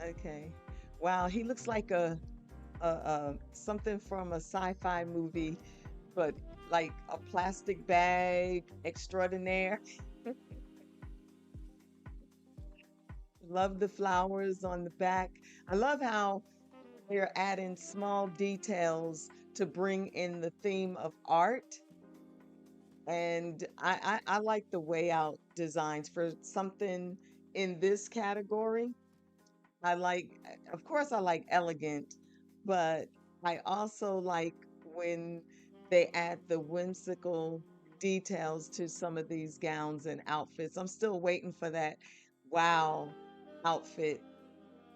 Okay. Wow, he looks like a something from a sci-fi movie, but like a plastic bag extraordinaire. Love the flowers on the back. I love how they're adding small details to bring in the theme of art. And I like the way out designs for something in this category. I like, of course, I like elegant, but I also like when they add the whimsical details to some of these gowns and outfits. I'm still waiting for that wow outfit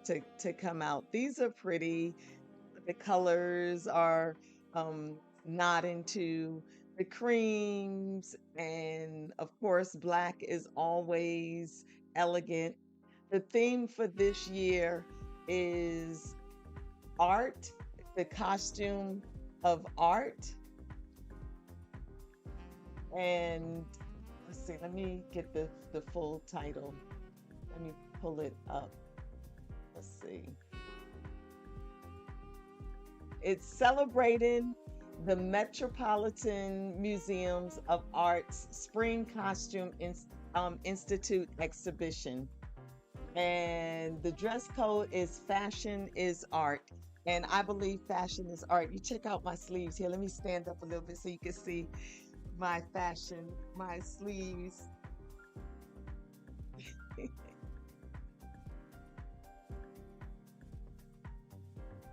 to come out. These are pretty. The colors are nodding to the creams, and of course, black is always elegant. The theme for this year is art, the costume of art. And let's see, let me get the full title. Let me pull it up. Let's see. It's celebrating the Metropolitan Museums of Art's Spring Costume Institute exhibition. And the dress code is fashion is art. And I believe fashion is art. You check out my sleeves here. Let me stand up a little bit so you can see my fashion, my sleeves.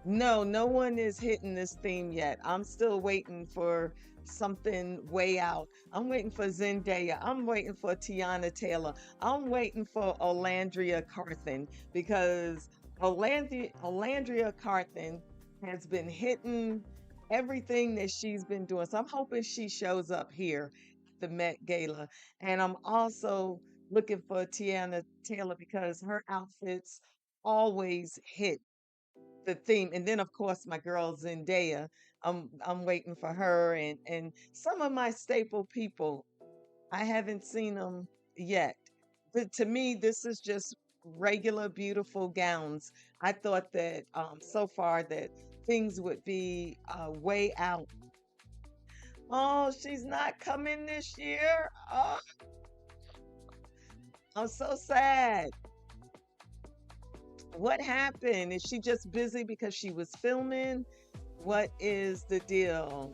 No, no one is hitting this theme yet. I'm still waiting for something way out. I'm waiting for Zendaya. I'm waiting for Tiana Taylor. I'm waiting for Olandria Carthen because Olandria Carthen has been hitting everything that she's been doing. So I'm hoping she shows up here at the Met Gala. And I'm also looking for Tiana Taylor because her outfits always hit the theme. And then of course my girl Zendaya. I'm waiting for her and some of my staple people. I haven't seen them yet. But to me, this is just regular beautiful gowns. I thought that so far that things would be way out. Oh, she's not coming this year. Oh, I'm so sad. What happened? Is she just busy because she was filming? What is the deal?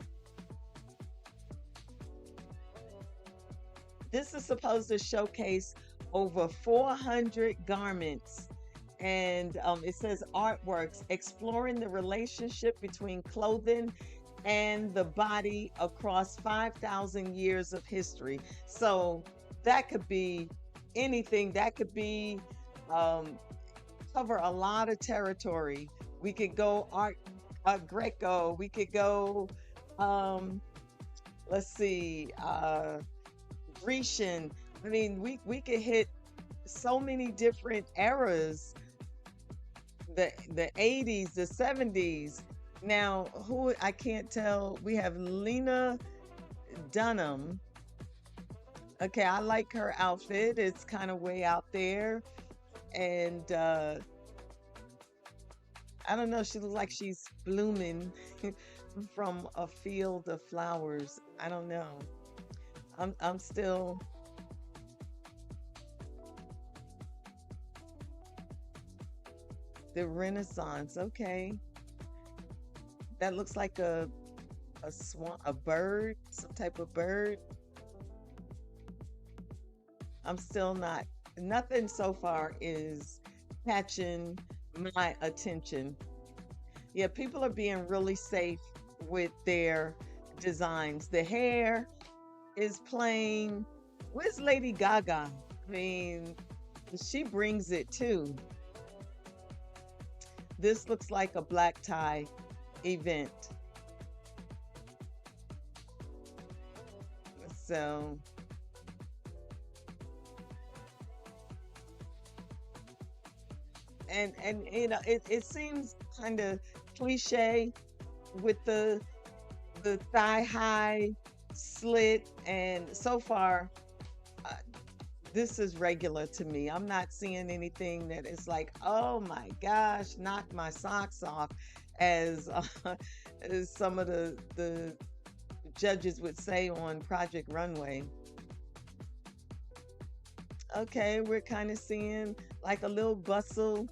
This is supposed to showcase over 400 garments. And it says artworks exploring the relationship between clothing and the body across 5,000 years of history. So that could be anything. That could be um, cover a lot of territory. We could go art Greco. We could go, um, let's see, Grecian. I mean, we could hit so many different eras, the 80s, the 70s. Now, who I can't tell. We have Lena Dunham. Okay, I like her outfit. It's kind of way out there. And I don't know, she looks like she's blooming from a field of flowers. I don't know. I'm still the Renaissance. Okay. That looks like a swan, a bird, some type of bird. I'm still not, nothing so far is catching my attention. Yeah, people are being really safe with their designs. The hair is plain. Where's Lady Gaga? I mean, she brings it too. This looks like a black tie event. So, and you know, it seems kind of cliche with the thigh high slit, and so far uh, this is regular to me. I'm not seeing anything that is like, oh my gosh, knock my socks off, as as some of the judges would say on Project Runway. Okay, we're kind of seeing like a little bustle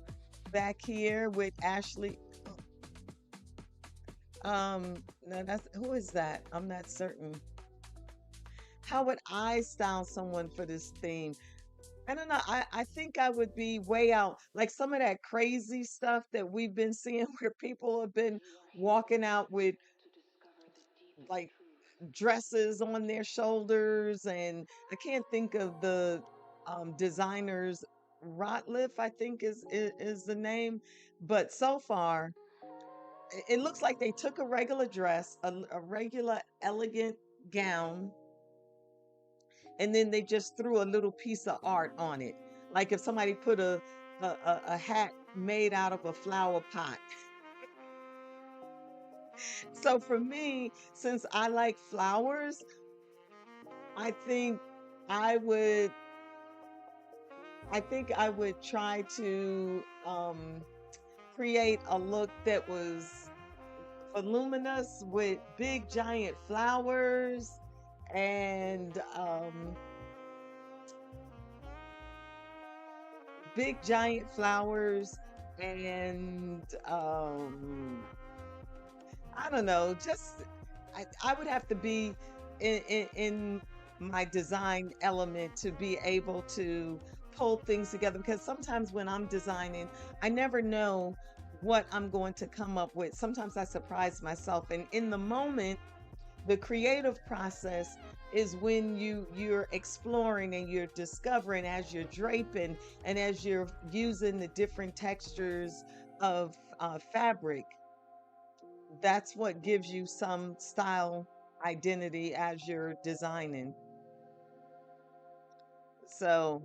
back here with Ashley. No, that's who is that? I'm not certain. How would I style someone for this theme? I don't know. I think I would be way out. Like some of that crazy stuff that we've been seeing where people have been walking out with like dresses on their shoulders, and I can't think of the designers. Rotliff, I think is the name. But so far it looks like they took a regular dress, a regular elegant gown, and then they just threw a little piece of art on it. Like if somebody put a hat made out of a flower pot. So for me, since I like flowers, I think I would I would try to create a look that was voluminous with big giant flowers and big giant flowers and I don't know, just I would have to be in my design element to be able to pull things together, because sometimes when I'm designing, I never know what I'm going to come up with. Sometimes I surprise myself, and in the moment, the creative process is when you're exploring and you're discovering as you're draping and as you're using the different textures of fabric. That's what gives you some style identity as you're designing. So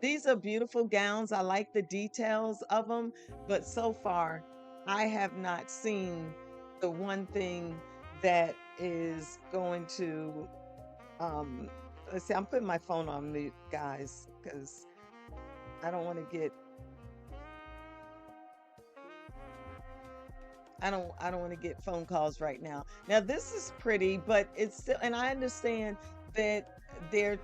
these are beautiful gowns. I like the details of them, but so far I have not seen the one thing that is going to um let's see, I'm putting my phone on mute, guys, because I don't want to get I don't want to get phone calls right now. Now this is pretty, but it's still, and I understand that they're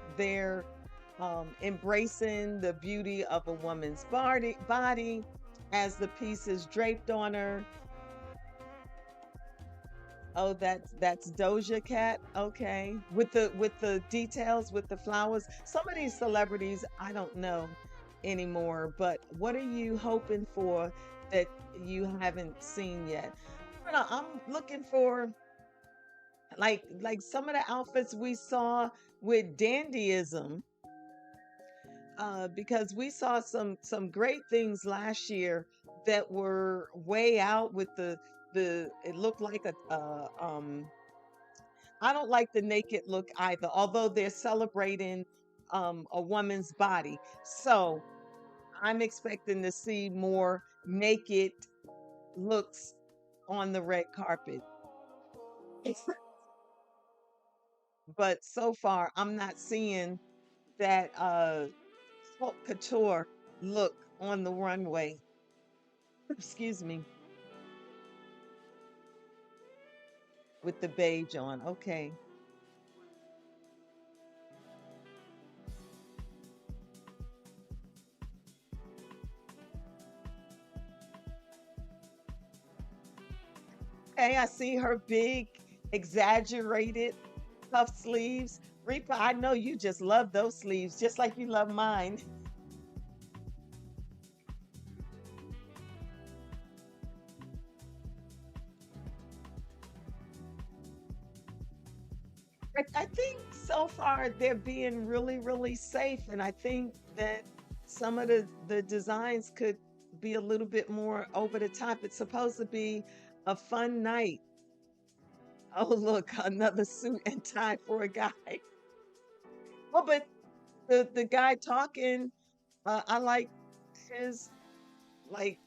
embracing the beauty of a woman's body as the piece is draped on her. Oh, that's Doja Cat. Okay. With the details with the flowers. Some of these celebrities I don't know anymore, but what are you hoping for that you haven't seen yet? I don't know. I'm looking for like some of the outfits we saw with dandyism, because we saw some great things last year that were way out with the it looked like I don't like the naked look either, although they're celebrating a woman's body. So I'm expecting to see more naked looks on the red carpet. But so far I'm not seeing that haute couture look on the runway. Excuse me, with the beige on. Okay. Hey, I see her big, exaggerated puff sleeves. Reaper, I know you just love those sleeves, just like you love mine. I think so far they're being really, really safe, and I think that some of the designs could be a little bit more over the top. It's supposed to be a fun night. Oh, look, another suit and tie for a guy. Well, but the guy talking, I like his like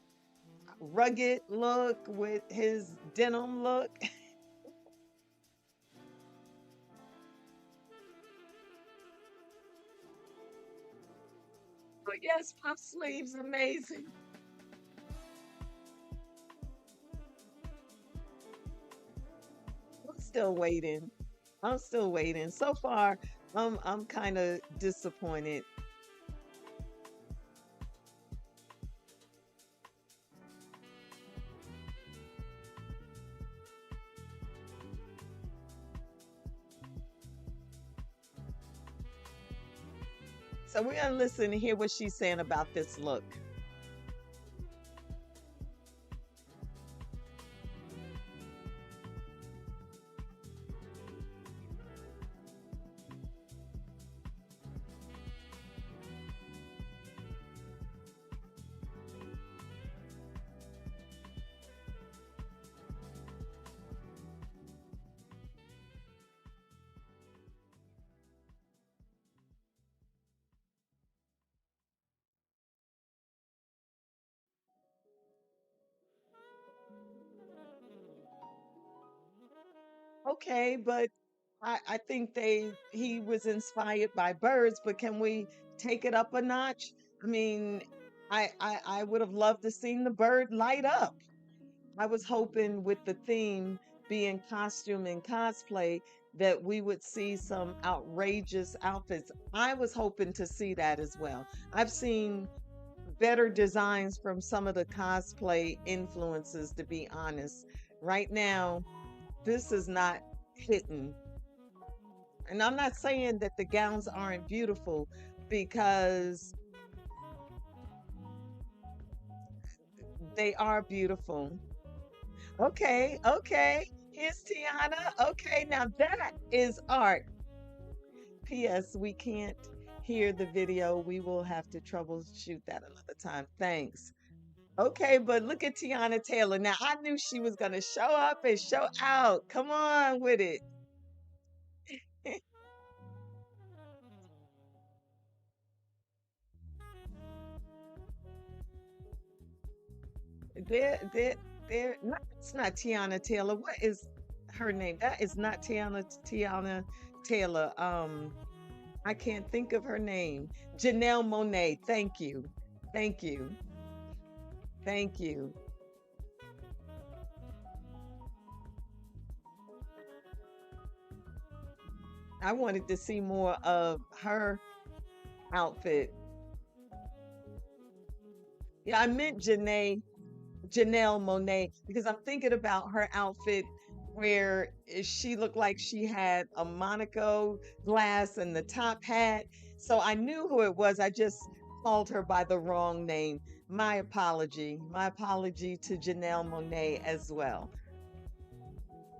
rugged look with his denim look. Oh, yes, puff sleeves, amazing. I'm still waiting. I'm still waiting. So far, I'm kind of disappointed. So we're gonna listen and hear what she's saying about this look. Okay, but I think he was inspired by birds, but can we take it up a notch? I mean, I would have loved to seen the bird light up. I was hoping with the theme being costume and cosplay that we would see some outrageous outfits. I was hoping to see that as well. I've seen better designs from some of the cosplay influences, to be honest. Right now, this is not hitting. And I'm not saying that the gowns aren't beautiful because they are beautiful. Okay, okay. Here's Tiana. Okay, now that is art. P.S. We can't hear the video. We will have to troubleshoot that another time. Thanks. Okay, but look at Tiana Taylor. Now, I knew she was going to show up and show out. Come on with it. There, no, it's not Tiana Taylor. What is her name? That is not Tiana Taylor. I can't think of her name. Janelle Monet. Thank you. Thank you. Thank you. I wanted to see more of her outfit. Yeah, I meant Janelle Monet because I'm thinking about her outfit where she looked like she had a Monaco glass and the top hat. So I knew who it was. I just called her by the wrong name. My apology. My apology to Janelle Monet as well.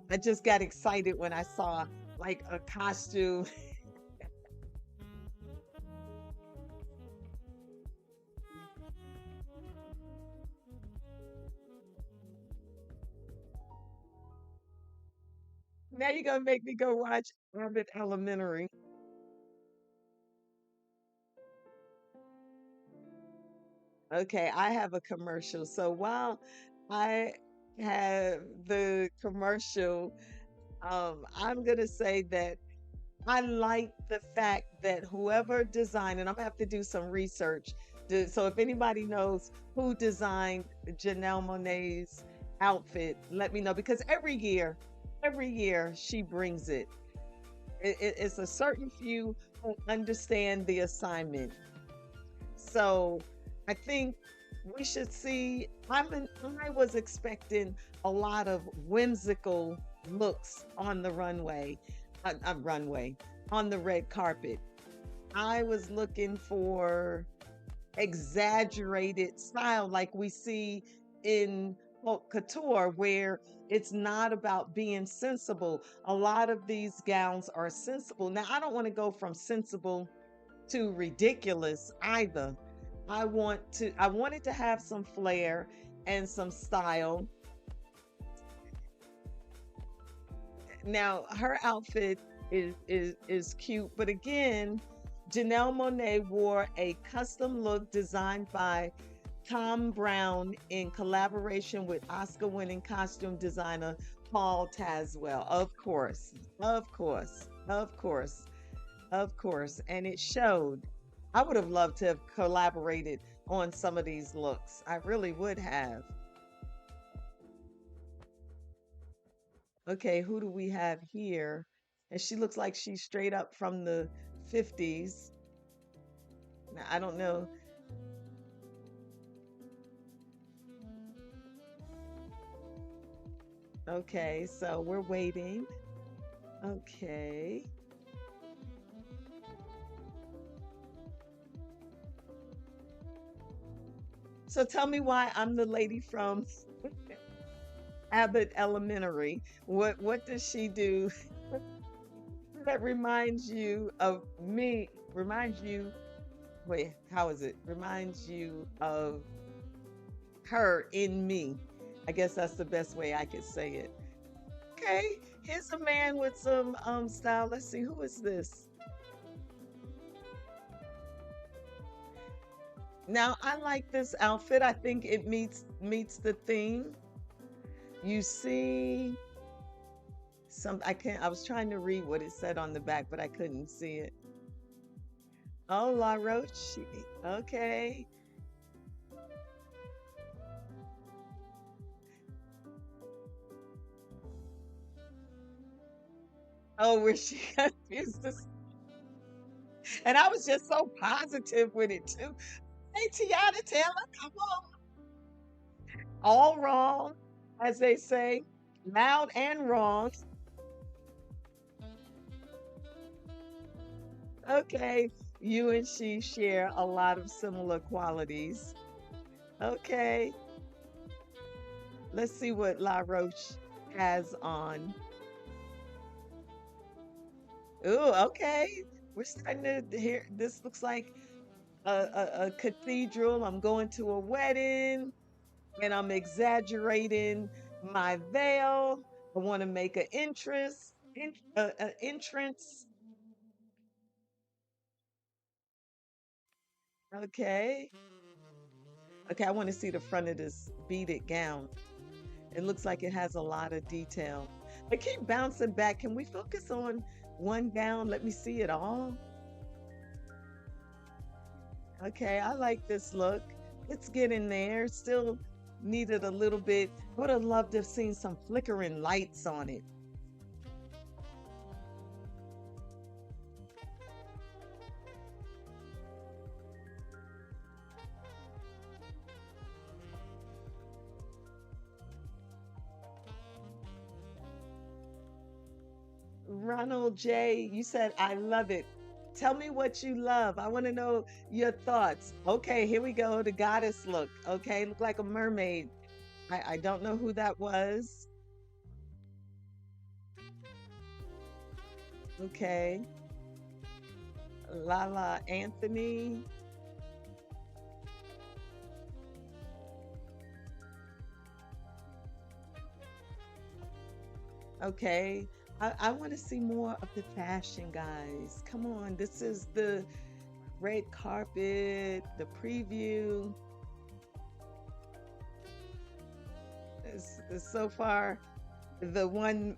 I just got excited when I saw like a costume. Now you're gonna make me go watch Abbott Elementary. Okay, I have a commercial. So while I have the commercial, I'm gonna say that I like the fact that whoever designed, and I'm gonna have to do some research. So if anybody knows who designed Janelle Monae's outfit, let me know because every year she brings it. It's a certain few who understand the assignment. So I think we should see. I was expecting a lot of whimsical looks on the runway, on the red carpet. I was looking for exaggerated style like we see in haute couture, where it's not about being sensible. A lot of these gowns are sensible. Now, I don't want to go from sensible too ridiculous either. I wanted to have some flair and some style. Now her outfit is cute, but again, Janelle Monet wore a custom look designed by Tom Brown in collaboration with Oscar-winning costume designer Paul Tazwell. Of course, of course, of course, of course, and it showed. I would have loved to have collaborated on some of these looks. I really would have. Okay, who do we have here? And she looks like she's straight up from the 50s. Now, I don't know. Okay, so we're waiting. Okay. So tell me why I'm the lady from Abbott Elementary. What does she do that reminds you of me? Reminds you, wait, how is it? Reminds you of her in me. I guess that's the best way I could say it. Okay, here's a man with some style. Let's see, who is this? Now I like this outfit. I think it meets the theme. You see some I can't I was trying to read what it said on the back, but I couldn't see it. Oh, La Roche. Okay. Oh, where she confused this. And I was just so positive with it too. Hey, Tiana Taylor, come on. All wrong, as they say, loud and wrong. Okay. You and she share a lot of similar qualities. Okay. Let's see what La Roche has on. Ooh, okay. We're starting to hear this looks like a cathedral. I'm going to a wedding and I'm exaggerating my veil. I want to make an entrance. Okay. Okay, I want to see the front of this beaded gown. It looks like it has a lot of detail. I keep bouncing back. Can we focus on one gown? Let me see it all. Okay, I like this look. It's getting there. Still needed a little bit. Would have loved to have seen some flickering lights on it. Ronald J, you said, I love it. Tell me what you love. I want to know your thoughts. Okay, here we go. The goddess look. Okay, look like a mermaid. I don't know who that was. Okay. Lala Anthony. Okay. I want to see more of the fashion, guys. Come on. This is the red carpet, the preview. Is so far the one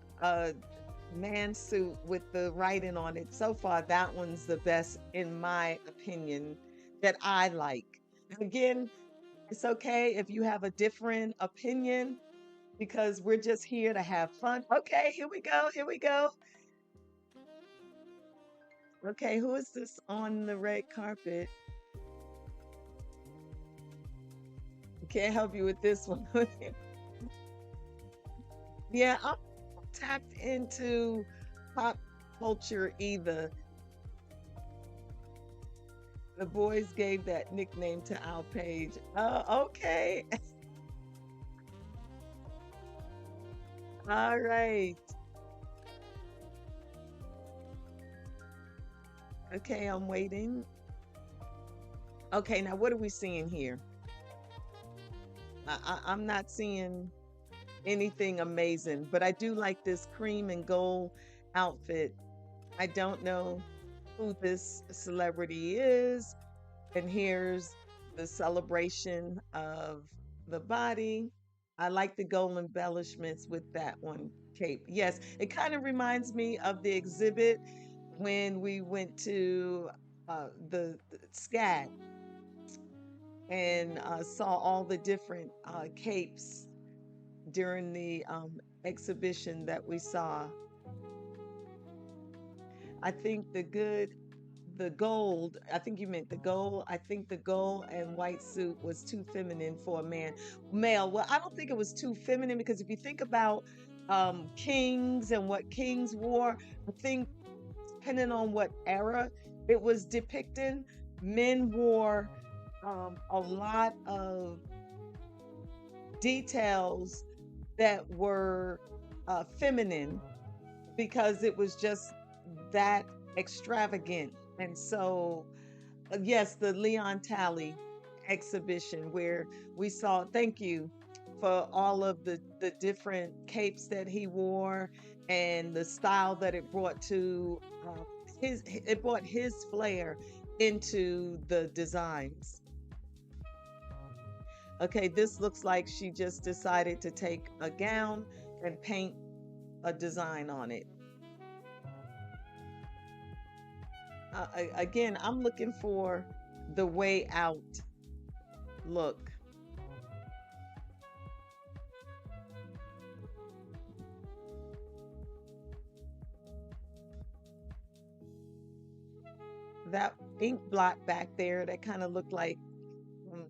man suit with the writing on it. So far, that one's the best, in my opinion, that I like. Again, it's okay if you have a different opinion because we're just here to have fun. Okay, here we go. Here we go. Okay, who is this on the red carpet? I can't help you with this one. Yeah, I'm tapped into pop culture either. The boys gave that nickname to our page. Oh, okay. All right. Okay, I'm waiting. Okay, now what are we seeing here? I'm not seeing anything amazing, but I do like this cream and gold outfit. I don't know who this celebrity is. And here's the celebration of the body. I like the gold embellishments with that one cape. Yes, it kind of reminds me of the exhibit when we went to the scat and saw all the different capes during the exhibition that we saw. I think the gold, I think you meant the gold. I think the gold and white suit was too feminine for a male. Well, I don't think it was too feminine because if you think about kings and what kings wore, I think depending on what era it was depicting, men wore a lot of details that were feminine because it was just that extravagant. And so, yes, the Leon Talley exhibition where we saw, thank you for all of the different capes that he wore and the style that it brought to it brought his flair into the designs. Okay, this looks like she just decided to take a gown and paint a design on it. Again, I'm looking for the way out look. That ink blot back there that kind of looked like, mm,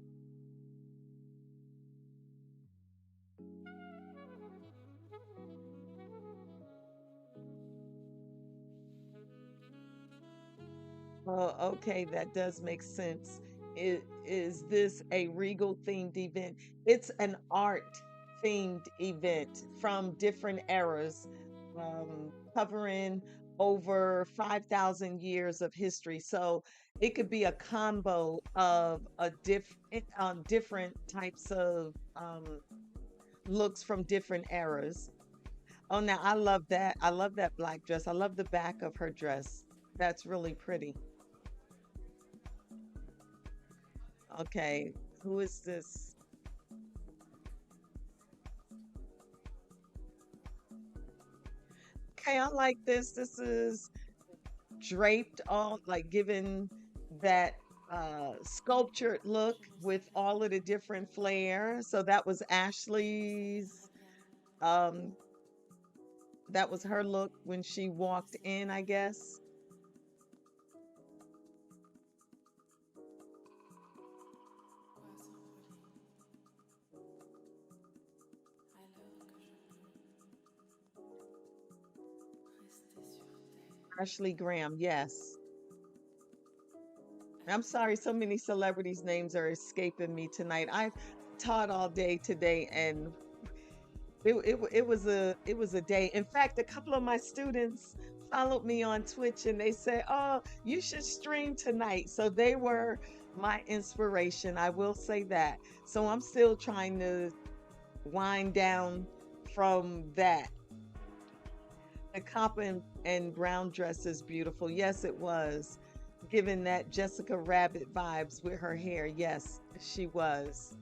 oh, okay, that does make sense. Is this a regal themed event? It's an art themed event from different eras, covering over 5,000 years of history. So it could be a combo of different types of looks from different eras. Oh, now I love that. I love that black dress. I love the back of her dress. That's really pretty. Okay, who is this? Okay, I like this. This is draped all like given that sculptured look with all of the different flair. So that was Ashley's um that was her look when she walked in, I guess. Ashley Graham, yes. I'm sorry, so many celebrities' names are escaping me tonight. I taught all day today and it was a day. In fact, a couple of my students followed me on Twitch and they said, "Oh, you should stream tonight." So they were my inspiration. I will say that. So I'm still trying to wind down from that. The copper and brown dress is beautiful. Yes, it was. Given that Jessica Rabbit vibes with her hair. Yes, she was.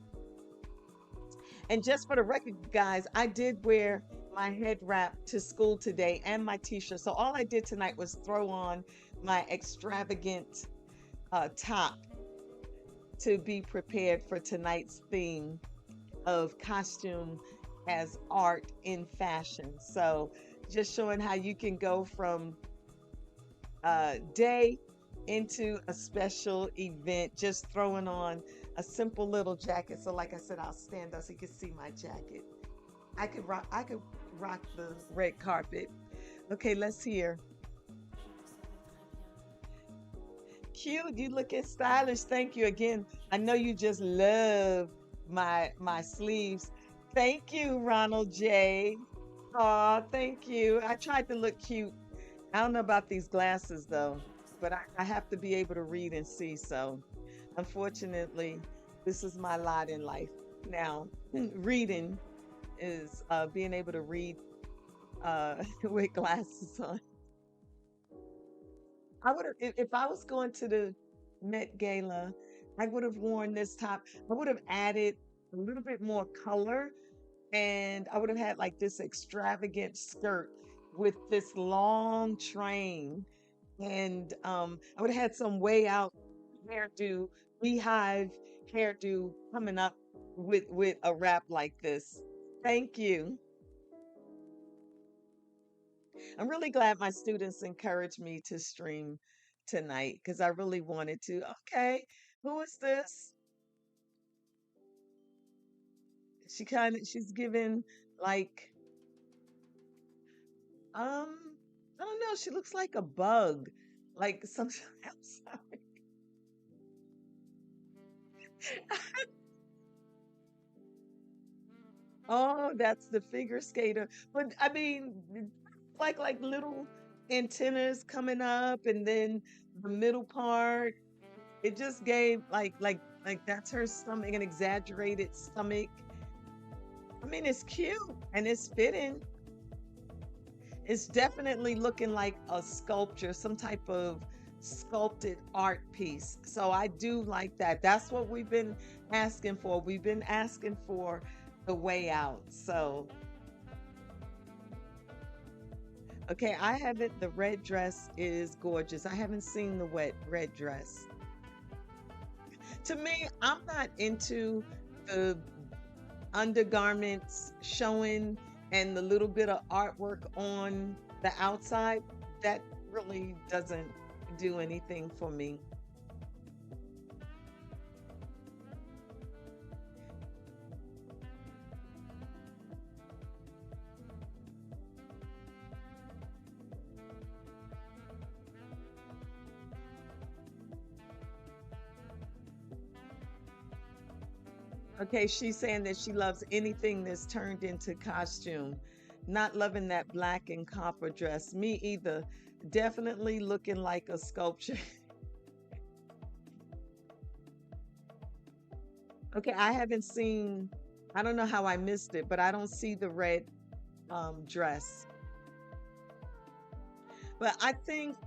And just for the record, guys, I did wear my head wrap to school today and my t-shirt. So all I did tonight was throw on my extravagant top to be prepared for tonight's theme of costume as art in fashion. So just showing how you can go from day into a special event, just throwing on a simple little jacket. So like I said, I'll stand up so you can see my jacket. I could rock the red carpet. Okay, let's hear. Cute, you looking stylish. Thank you again. I know you just love my sleeves. Thank you, Ronald J. Aw, thank you. I tried to look cute. I don't know about these glasses though, but I have to be able to read and see. So, unfortunately, this is my lot in life. Now, reading is being able to read with glasses on. I would have, if I was going to the Met Gala, I would have worn this top. I would have added a little bit more color and I would have had like this extravagant skirt with this long train. and I would have had some way out hairdo, beehive hairdo coming up with a wrap like this. Thank you. I'm really glad my students encouraged me to stream tonight because I really wanted to. Okay, who is this? She's giving like um I don't know, she looks like a bug. Like some I'm sorry. Oh, that's the figure skater. But I mean, like little antennas coming up and then the middle part, it just gave like that's her stomach, an exaggerated stomach. I mean, it's cute and it's fitting. It's definitely looking like a sculpture, some type of sculpted art piece. So I do like that. That's what we've been asking for. We've been asking for the way out. So, okay, I haven't, the red dress is gorgeous. I haven't seen the wet red dress. To me, I'm not into the undergarments showing and the little bit of artwork on the outside. That really doesn't do anything for me. Okay, she's saying that she loves anything that's turned into costume. Not loving that black and copper dress. Me either. Definitely looking like a sculpture. Okay, I haven't seen, I don't know how I missed it, but I don't see the red dress. But I think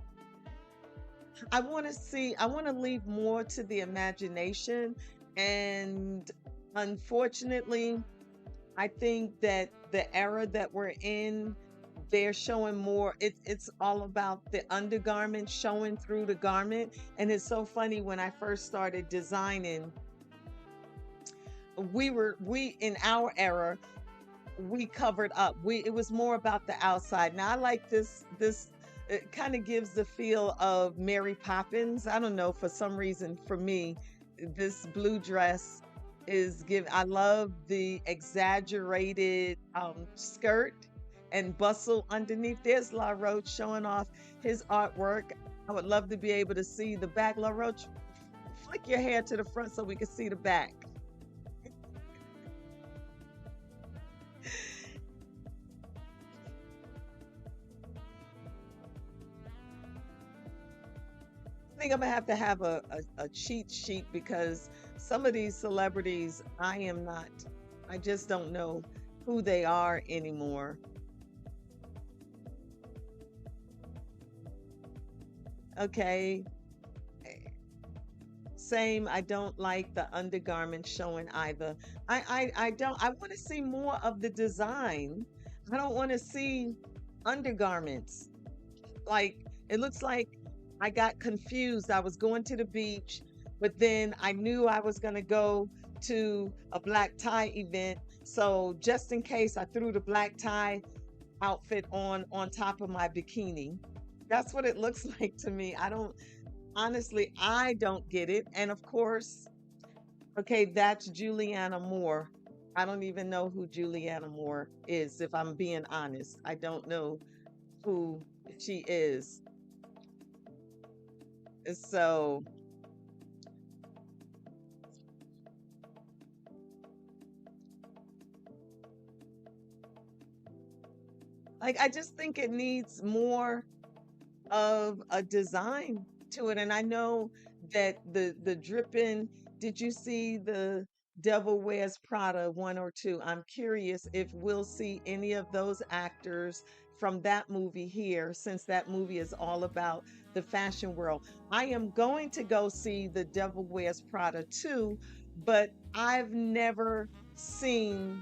I want to leave more to the imagination. And unfortunately, I think that the era that we're in, they're showing more. It's all about the undergarment showing through the garment. And it's so funny when I first started designing, we in our era, we covered up. It was more about the outside. Now I like this it kind of gives the feel of Mary Poppins. I don't know, for some reason for me, this blue dress is give I love the exaggerated skirt and bustle underneath. There's La Roche showing off his artwork. I would love to be able to see the back. La Roche, flick your hair to the front so we can see the back. I think I'm gonna have to have a cheat sheet because some of these celebrities, I am not, I just don't know who they are anymore. Okay, same. I don't like the undergarments showing either. I don't, I want to see more of the design. I don't want to see undergarments. Like, it looks like I got confused. I was going to the beach, but then I knew I was going to go to a black tie event. So just in case, I threw the black tie outfit on top of my bikini. That's what it looks like to me. I don't, honestly, I don't get it. And of course, okay, that's Juliana Moore. I don't even know who Juliana Moore is, if I'm being honest. I don't know who she is. So, like, I just think it needs more of a design to it. And I know that the dripping, did you see the Devil Wears Prada one or two? I'm curious if we'll see any of those actors from that movie here, since that movie is all about the fashion world. I am going to go see the Devil Wears Prada 2, but I've never seen,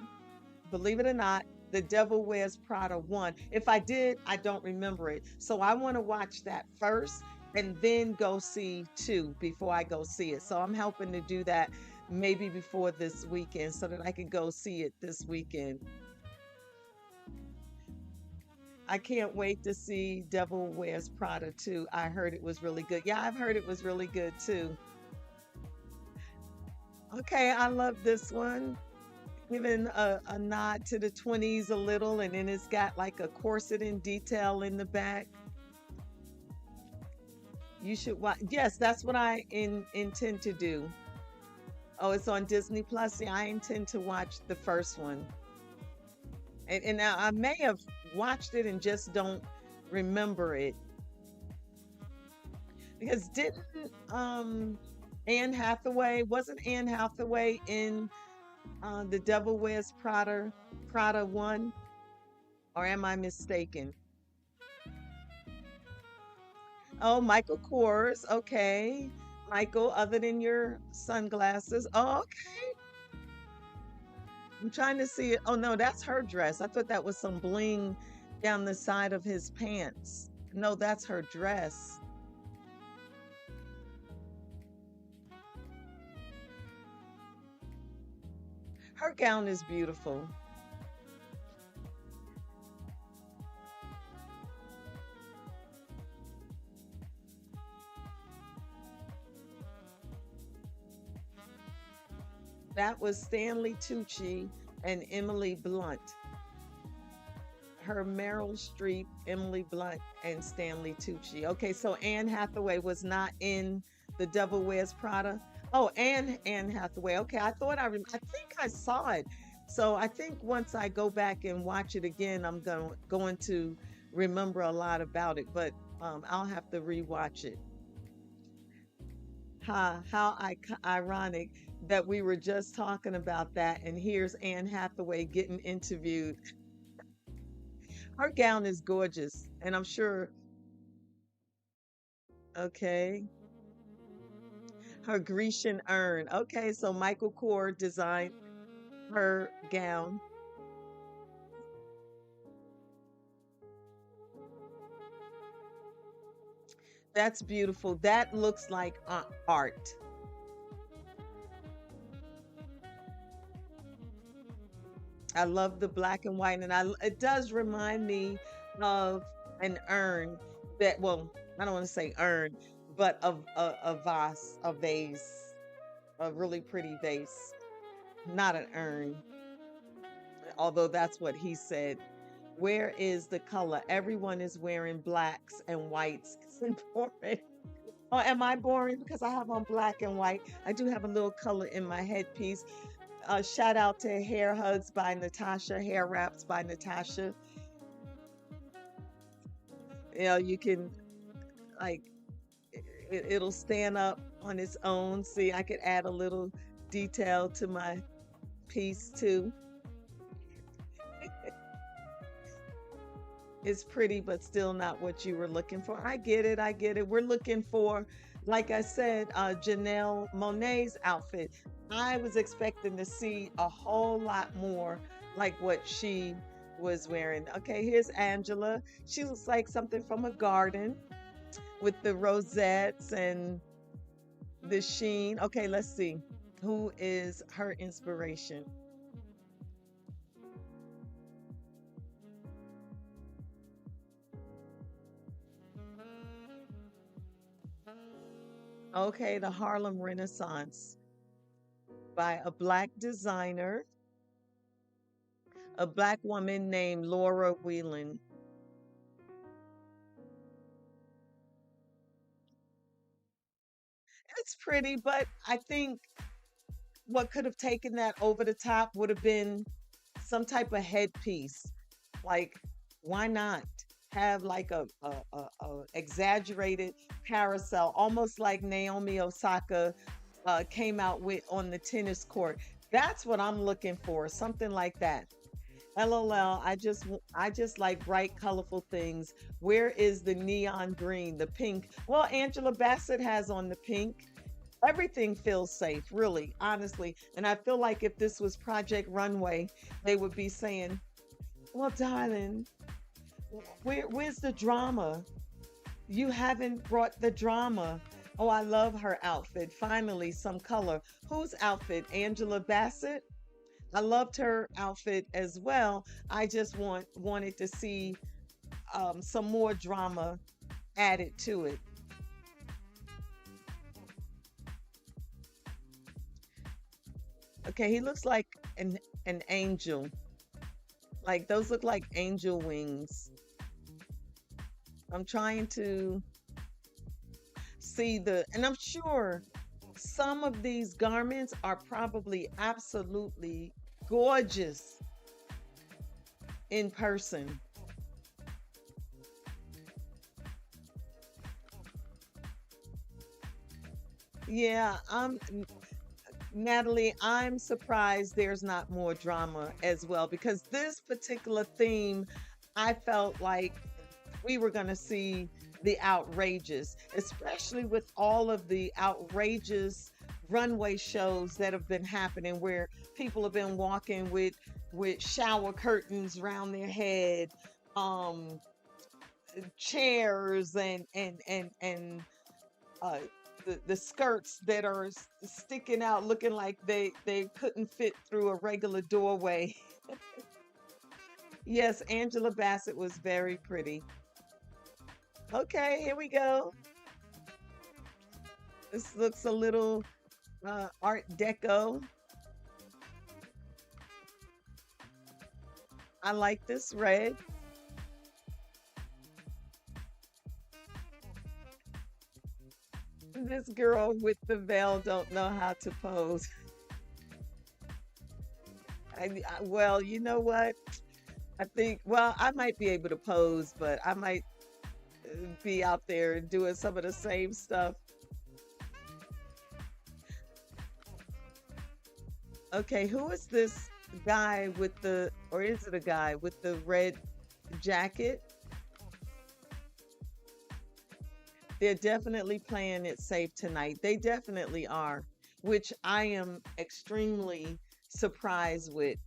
believe it or not, The Devil Wears Prada 1. If I did, I don't remember it. So I want to watch that first and then go see 2 before I go see it. So I'm helping to do that maybe before this weekend so that I can go see it this weekend. I can't wait to see Devil Wears Prada 2. I heard it was really good. Yeah, I've heard it was really good too. Okay, I love this one. Giving a nod to the 20s a little, and then it's got like a corset in detail in the back. You should watch. Yes, that's what I intend to do. Oh, it's on Disney Plus. Yeah, I intend to watch the first one. And now I may have watched it and just don't remember it. Because didn't Anne Hathaway, wasn't Anne Hathaway in The Devil Wears Prada 1? Or am I mistaken? Oh, Michael Kors. Okay. Michael, other than your sunglasses. Oh, okay. I'm trying to see it. Oh, no, that's her dress. I thought that was some bling down the side of his pants. No, that's her dress. Her gown is beautiful. That was Stanley Tucci and Emily Blunt. Her Meryl Streep, Emily Blunt, and Stanley Tucci. Okay, so Anne Hathaway was not in The Devil Wears Prada. Oh, and Anne Hathaway. Okay, I think I saw it. So I think once I go back and watch it again, I'm going to remember a lot about it. But I'll have to rewatch it. Ironic that we were just talking about that, and here's Anne Hathaway getting interviewed. Her gown is gorgeous, and I'm sure, okay, her Grecian urn. Okay, so Michael Kors designed her gown. That's beautiful. That looks like art. I love the black and white, and it does remind me of an urn that, well, I don't want to say urn, but of a vase, a vase, a really pretty vase, not an urn, although that's what he said. Where is the color? Everyone is wearing blacks and whites. It's boring. Oh, am I boring because I have on black and white? I do have a little color in my headpiece. Shout out to Hair Hugs by Natasha, Hair Wraps by Natasha. You know, you can like it'll stand up on its own. See, I could add a little detail to my piece too. It's pretty, but still not what you were looking for. I get it. I get it. We're looking for, like I said, Janelle Monet's outfit. I was expecting to see a whole lot more like what she was wearing. Okay, here's Angela. She looks like something from a garden with the rosettes and the sheen. Okay, let's see. Who is her inspiration? Okay, the Harlem Renaissance by a black designer, a black woman named Laura Whelan. It's pretty, but I think what could have taken that over the top would have been some type of headpiece. Like, why not have like a exaggerated carousel, almost like Naomi Osaka came out with on the tennis court? That's what I'm looking for, something like that. LOL, I just like bright, colorful things. Where is the neon green, the pink? Well, Angela Bassett has on the pink. Everything feels safe, really, honestly. And I feel like if this was Project Runway, they would be saying, Well, darling, where's the drama? You haven't brought the drama. Oh, I love her outfit. Finally, some color. Whose outfit? Angela Bassett? I loved her outfit as well. I just wanted to see some more drama added to it. Okay, he looks like an angel. Like those look like angel wings. I'm trying to see and I'm sure some of these garments are probably absolutely gorgeous in person. Yeah, Natalie, I'm surprised there's not more drama as well because this particular theme, I felt like we were going to see the outrageous, especially with all of the outrageous runway shows that have been happening where people have been walking with shower curtains around their head, um chairs and uh the skirts that are sticking out looking like they couldn't fit through a regular doorway. Yes, Angela Bassett was very pretty. Okay, here we go. This looks a little art deco. I like this red. This girl with the veil don't know how to pose. Well, you know what? I think, well, I might be able to pose, but I might be out there doing some of the same stuff. Okay, who is this guy with or is it a guy with the red jacket? They're definitely playing it safe tonight. They definitely are, which I am extremely surprised with.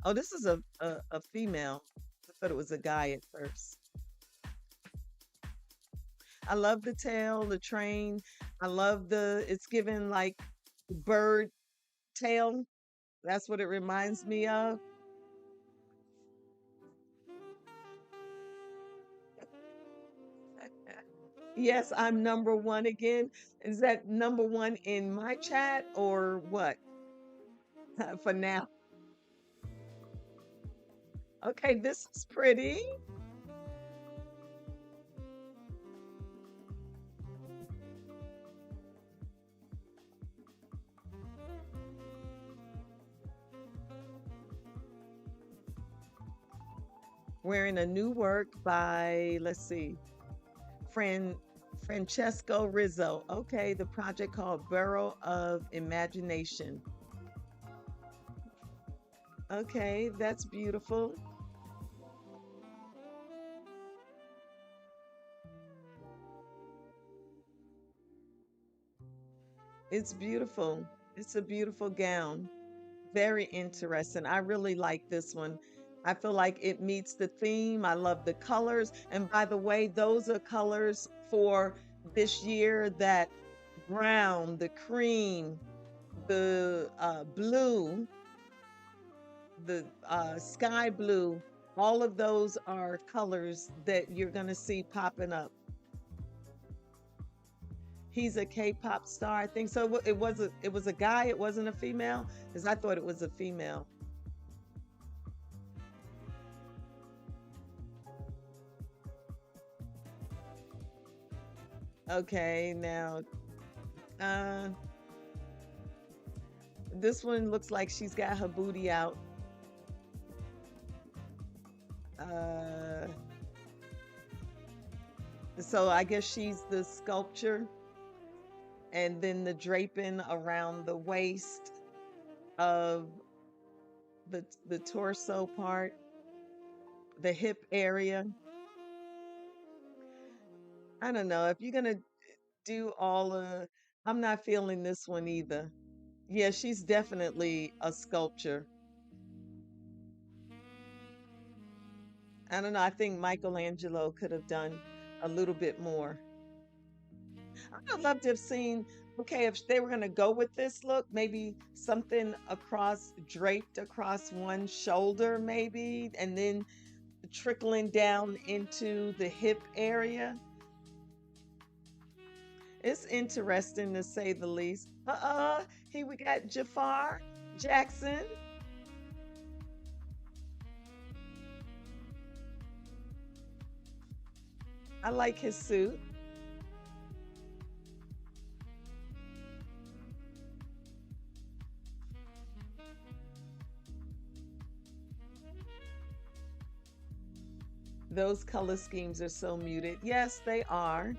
Oh, this is a female. I thought it was a guy at first. I love the tail, the train. I love it's given like bird tail. That's what it reminds me of. Yes, I'm number one again. Is that number one in my chat or what? For now. Okay, this is pretty. Wearing a new work by, let's see, Fran Francesco Rizzo. Okay, the project called Burrow of Imagination. Okay, that's beautiful. It's beautiful. It's a beautiful gown. Very interesting. I really like this one. I feel like it meets the theme. I love the colors. And by the way, those are colors for this year, that brown, the cream, the blue, the sky blue. All of those are colors that you're going to see popping up. He's a K-pop star, I think. So it was a guy, it wasn't a female, because I thought it was a female. Okay, now uh this one looks like she's got her booty out. Uh so I guess she's the sculpture, and then the draping around the waist of the torso part, the hip area. I don't know if you're gonna do all I'm not feeling this one either. Yeah, she's definitely a sculpture. I don't know. I think Michelangelo could have done a little bit more. I would love to have seen, okay, if they were going to go with this look, maybe something across, draped across one shoulder, maybe, and then trickling down into the hip area. It's interesting to say the least. Here we got Jafar Jackson. I like his suit. Those color schemes are so muted. Yes, they are.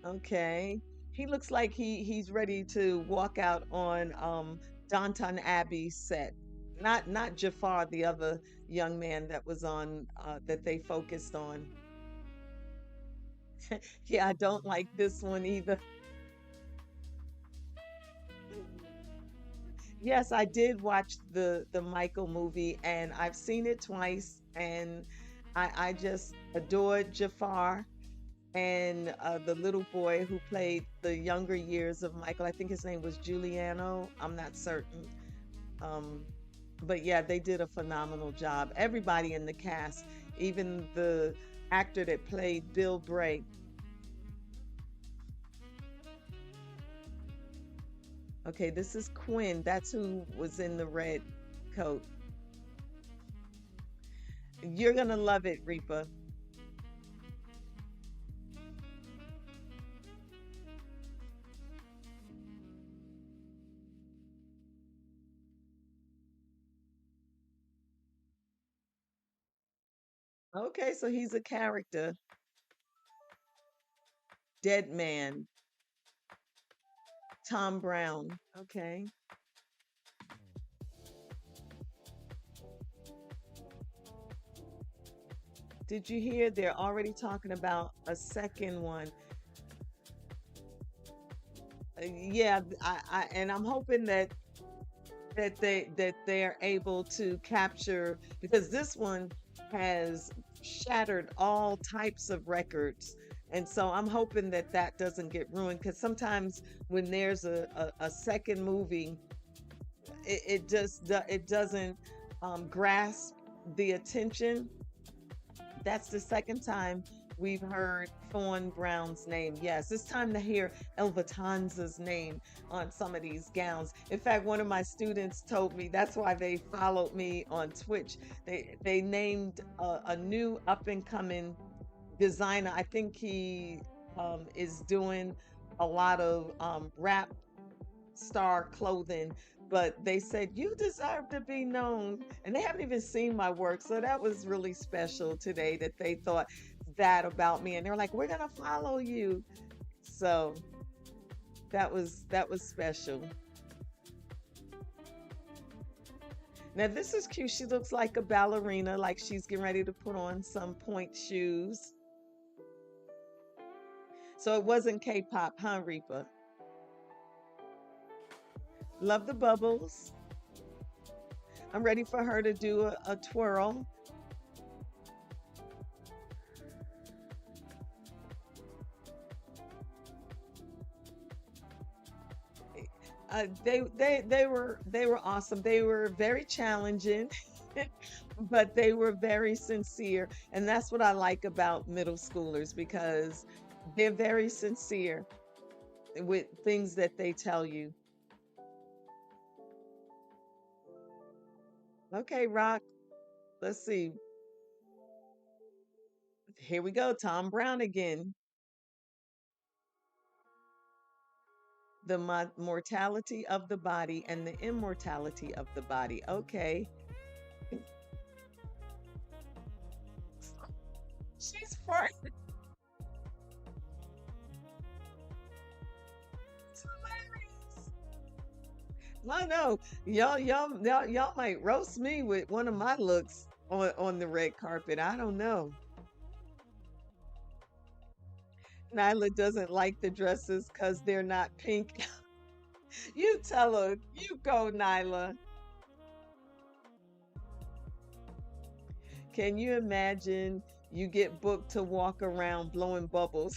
Okay. He looks like he's ready to walk out on Downton Abbey set. Not Jafar, the other young man that was on that they focused on. Yeah, I don't like this one either. Yes, I did watch the Michael movie and I've seen it twice and I just adored Jafar and the little boy who played the younger years of Michael. I think his name was Giuliano. I'm not certain. Um, but yeah, they did a phenomenal job. Everybody in the cast, even the actor that played Bill Bray. Okay, this is Quinn. That's who was in the red coat. You're gonna love it, Reaper. Okay, so he's a character. Dead Man, Tom Brown. Okay. Did you hear they're already talking about a second one? Yeah, and I'm hoping that they're able to capture because this one has shattered all types of records. And so I'm hoping that that doesn't get ruined because sometimes when there's a second movie, it just it doesn't grasp the attention. That's the second time we've heard Fawn Brown's name. Yes, it's time to hear Elvatanza's name on some of these gowns. In fact, one of my students told me that's why they followed me on Twitch. They named a new up and coming designer. I think he is doing a lot of rap star clothing, but they said you deserve to be known, and they haven't even seen my work, so that was really special today that they thought that about me, and they're like, "We're gonna follow you." So that was special. Now this is cute. She looks like a ballerina, like she's getting ready to put on some point shoes. So it wasn't K-pop, huh, Reaper? Love the bubbles. I'm ready for her to do a twirl. They were awesome. They were very challenging, but they were very sincere, and that's what I like about middle schoolers because they're very sincere with things that they tell you. Okay, Rock. Let's see. Here we go. Tom Brown again. The mortality of the body and the immortality of the body. Okay. She's first. It's hilarious. I know. Y'all might roast me with one of my looks on the red carpet. I don't know. Nyla doesn't like the dresses because they're not pink. You tell her, you go, Nyla. Can you imagine you get booked to walk around blowing bubbles?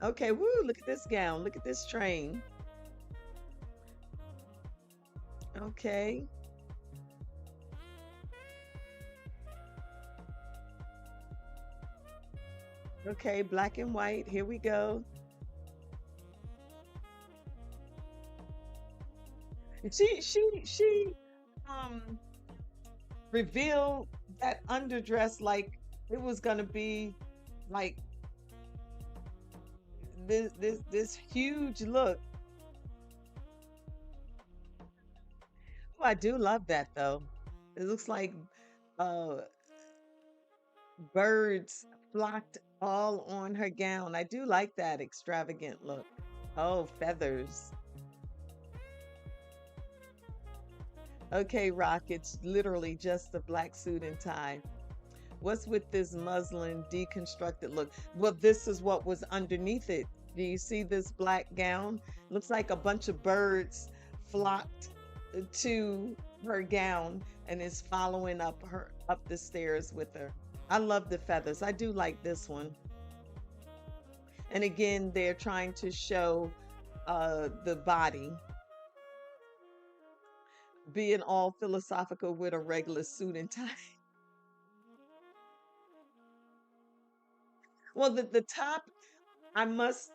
Okay, woo, look at this gown. Look at this train. Okay, okay, black and white. Here we go. She um revealed that underdress like it was gonna be like this huge look. Oh, I do love that though. It looks like uh birds flocked all on her gown. I do like that extravagant look. Oh, feathers. Okay, Rock, it's literally just a black suit and tie. What's with this muslin deconstructed look? Well, this is what was underneath it. Do you see this black gown? Looks like a bunch of birds flocked to her gown and is following up the stairs with her. I love the feathers. I do like this one. And again, they're trying to show the body being all philosophical with a regular suit and tie. Well, the top, I must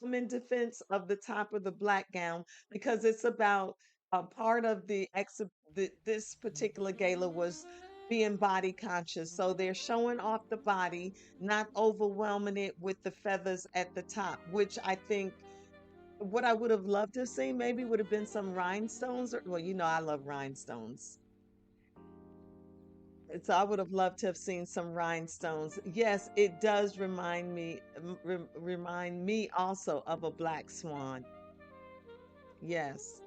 come in defense of the top of the black gown because it's about a part of this particular gala was being body conscious. So they're showing off the body, not overwhelming it with the feathers at the top, which I think what I would have loved to see maybe would have been some rhinestones. Or, well, you know, I love rhinestones. So I would have loved to have seen some rhinestones. Yes, it does remind me also of a black swan. Yes.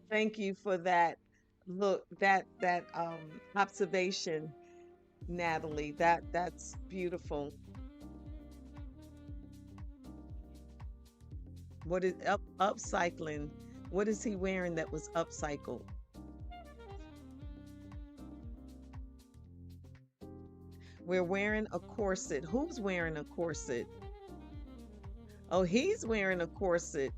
Thank you for that look, that observation, Natalie. That's beautiful. What is upcycling? What is he wearing that was upcycled? We're wearing a corset. Who's wearing a corset? Oh, he's wearing a corset.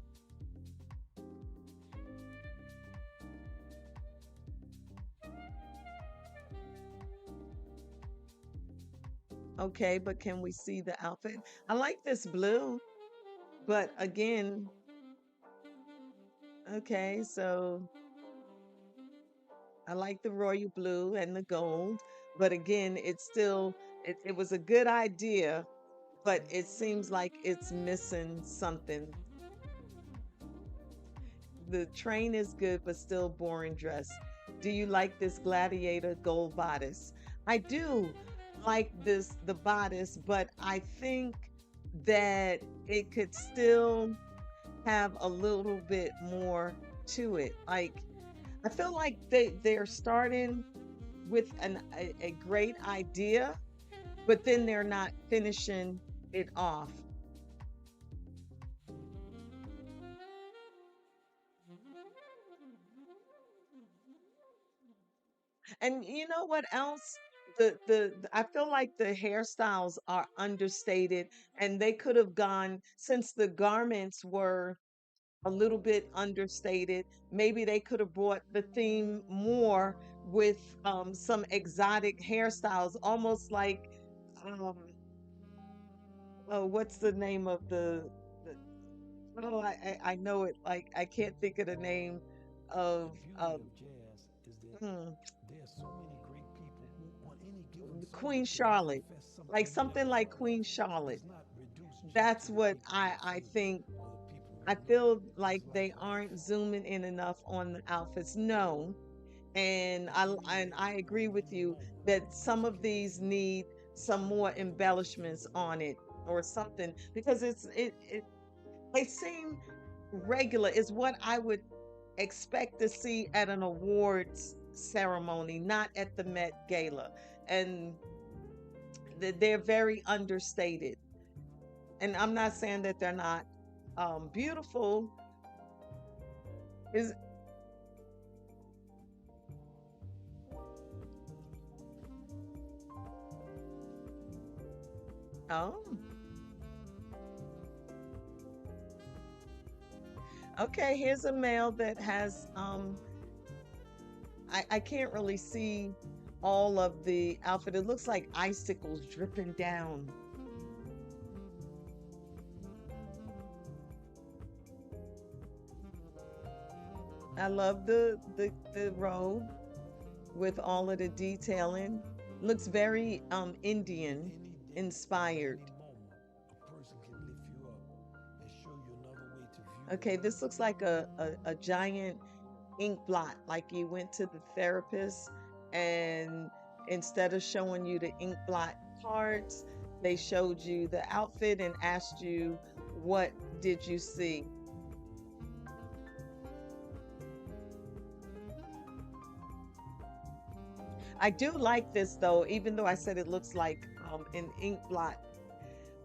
Okay, but can we see the outfit? I like this blue, but again, okay, so I like the royal blue and the gold, but again, it was a good idea, but it seems like it's missing something. The train is good, but still boring dress. Do you like this gladiator gold bodice? I do like the bodice, but I think that it could still have a little bit more to it. Like I feel like they're starting with a great idea, but then they're not finishing it off. And you know what else? I feel like the hairstyles are understated and they could have gone since the garments were a little bit understated. Maybe they could have brought the theme more with some exotic hairstyles, almost like um oh, what's the name of the oh I know it like I can't think of the name The of beauty of jazz is that hmm, there are so many great people who, on any given Queen subject, can Charlotte, manifest like something you something never like thought of. Queen Charlotte. It's not reduced just to That's the what people who are I famous think. or the people I who know. feel like It's like they aren't zooming in enough on the outfits. No, and I agree with you that some of these need some more embellishments on it or something because it they seem regular. Is what I would expect to see at an awards ceremony, not at the Met Gala. And they're very understated. And I'm not saying that they're not beautiful. Is oh, okay. Here's a male that has I can't really see all of the outfit. It looks like icicles dripping down. I love the robe with all of the detailing. Looks very Indian Any day, inspired. any moment, a person can lift you up and show you another way to view the Okay, world. this looks like a giant ink blot, like you went to the therapist and instead of showing you the ink blot cards, they showed you the outfit and asked you, what did you see? I do like this though, even though I said it looks like an ink blot.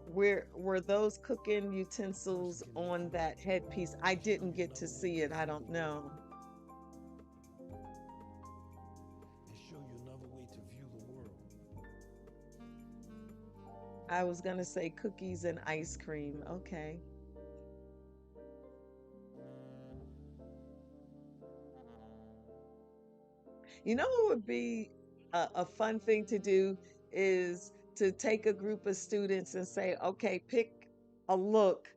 Were those cooking A person utensils can lift on you up that headpiece? I and show didn't you get to another way see to it. I view the don't world. know. And show you another way to view the world. I was gonna say cookies and ice cream. Okay. You know what would be a fun thing to do is to take a group of students and say, okay, pick a look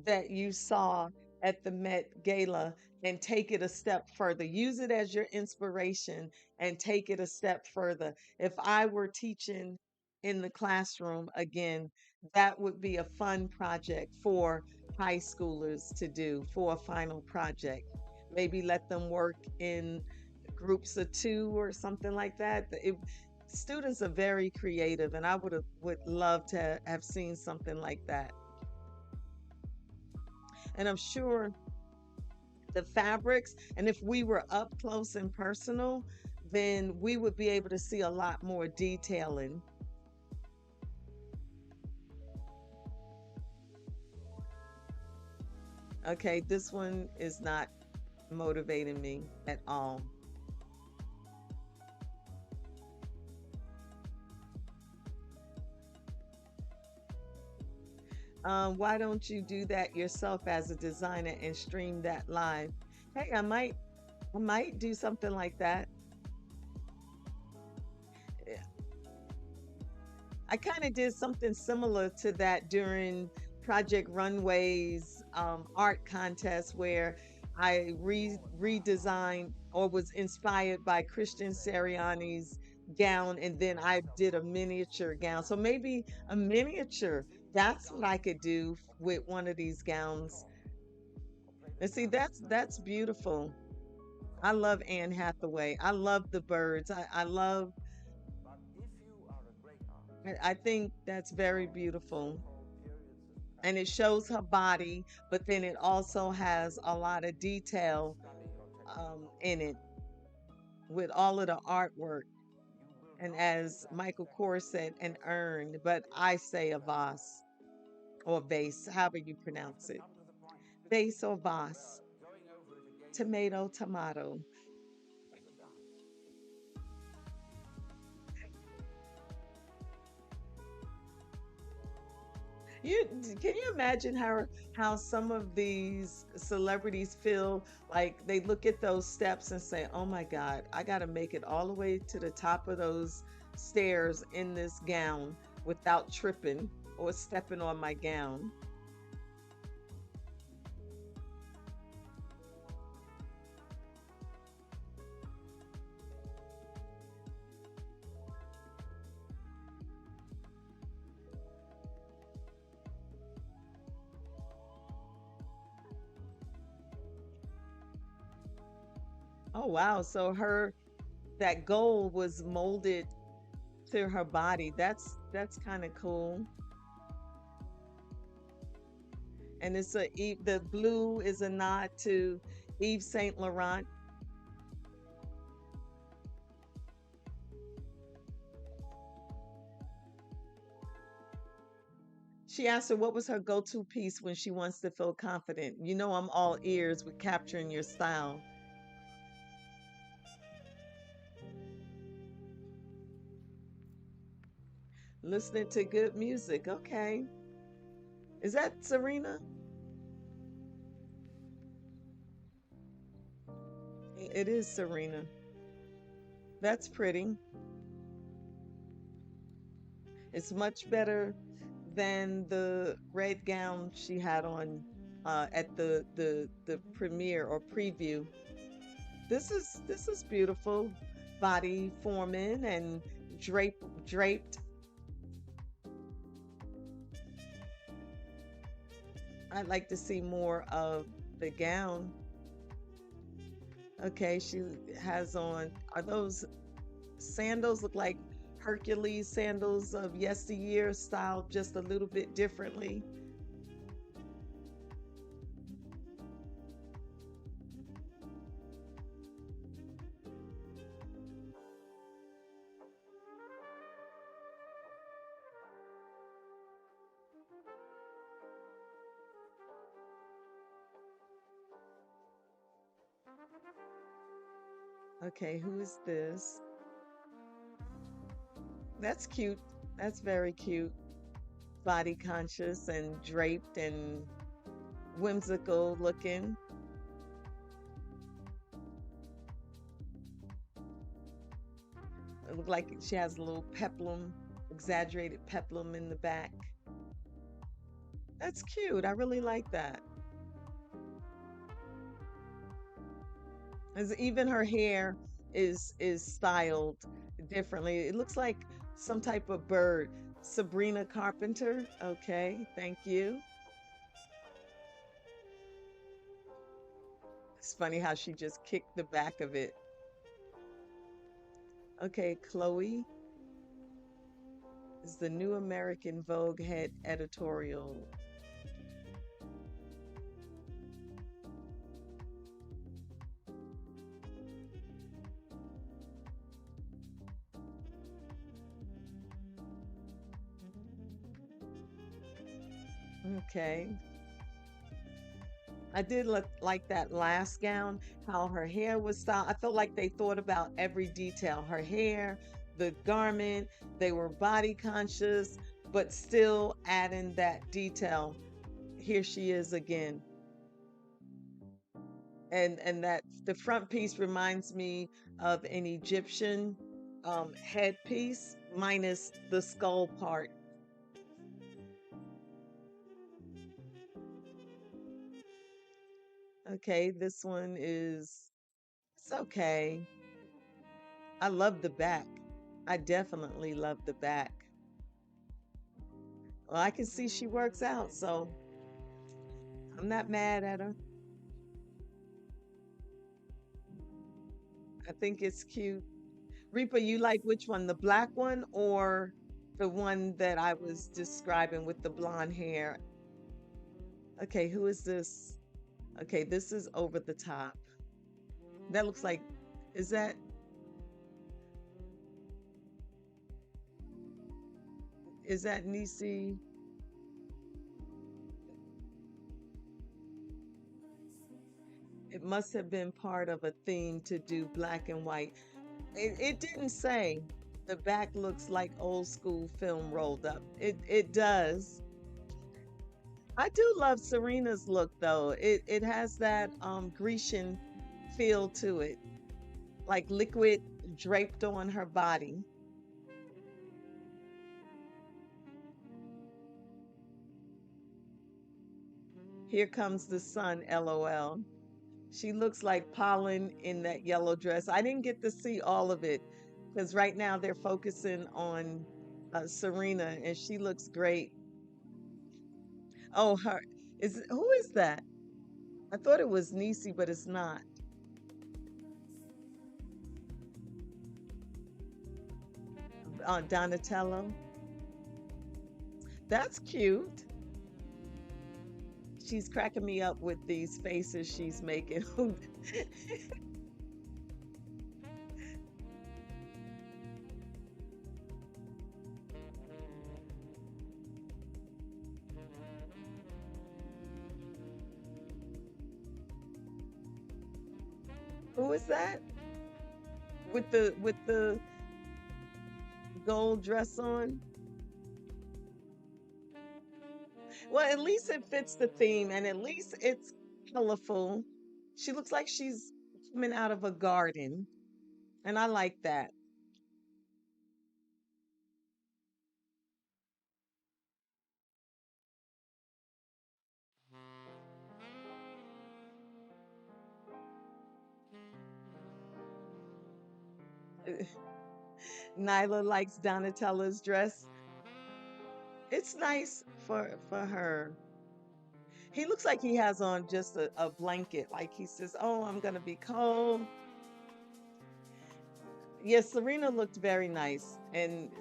that you saw at the Met Gala and take it a step further. Use it as your inspiration and take it a step further. If I were teaching in the classroom again, that would be a fun project for high schoolers to do for a final project. Maybe let them work in groups of two or something like that. Students are very creative, and I would love to have seen something like that. And I'm sure the fabrics, and if we were up close and personal, then we would be able to see a lot more detailing. Okay, this one is not motivating me at all. Why don't you do that yourself as a designer and stream that live? Hey, I might do something like that. Yeah, I kind of did something similar to that during Project Runway's art contest where I redesigned or was inspired by Christian Sirianni's gown and then I did a miniature gown. So maybe a miniature, that's what I could do with one of these gowns. And see, that's beautiful. I love Anne Hathaway. I love the birds. I love I think that's very beautiful. And it shows her body, but then it also has a lot of detail in it with all of the artwork. And as Michael Kors said, an urn, but I say a vase or vase, however you pronounce it. Vase or vase, tomato, tomato. Can you imagine how some of these celebrities feel like they look at those steps and say, "Oh my God, I got to make it all the way to the top of those stairs in this gown without tripping or stepping on my gown." Oh wow, so her that gold was molded to her body. That's kind of cool. And the blue is a nod to Yves Saint Laurent. She asked her what was her go-to piece when she wants to feel confident. You know, I'm all ears with capturing your style. Listening to good music. Okay. Is that Serena? It is Serena. That's pretty. It's much better than the red gown she had on at the premiere or preview. This is beautiful. Body forming and draped. I'd like to see more of the gown. Okay, she has on, are those sandals? Look like Hercules sandals of yesteryear, styled just a little bit differently. Okay, who is this? That's cute. That's very cute. Body conscious and draped and whimsical looking. It looked like she has a little peplum, exaggerated peplum in the back. That's cute. I really like that. As even her hair is styled differently. It looks like some type of bird. Sabrina Carpenter. Okay, thank you. It's funny how she just kicked the back of it. Okay, Chloe is the new American Vogue head editorial. Okay. I did look like that last gown, how her hair was styled. I felt like they thought about every detail. Her hair, the garment, they were body conscious, but still adding that detail. Here she is again. And that the front piece reminds me of an Egyptian headpiece minus the skull part. Okay, this one is, it's okay. I love the back. I definitely love the back. Well, I can see she works out, so I'm not mad at her. I think it's cute. Reaper, you like which one, the black one or the one that I was describing with the blonde hair? Okay, who is this? Okay, this is over the top. That looks like, is that Nisi? It must have been part of a theme to do black and white. It didn't say. The back looks like old school film rolled up. It does. I do love Serena's look though. It has that Grecian feel to it, like liquid draped on her body. Here comes the sun, LOL. She looks like pollen in that yellow dress. I didn't get to see all of it because right now they're focusing on Serena and she looks great. Oh, her is who is that? I thought it was Nisi, but it's not. Donatello. That's cute. She's cracking me up with these faces she's making. Who is that with the gold dress on? Well, at least it fits the theme and at least it's colorful. She looks like she's coming out of a garden, and I like that. Nyla likes Donatella's dress. It's nice for her. He looks like he has on just a blanket, like he says, "Oh, I'm gonna be cold." Yes, Serena looked very nice, and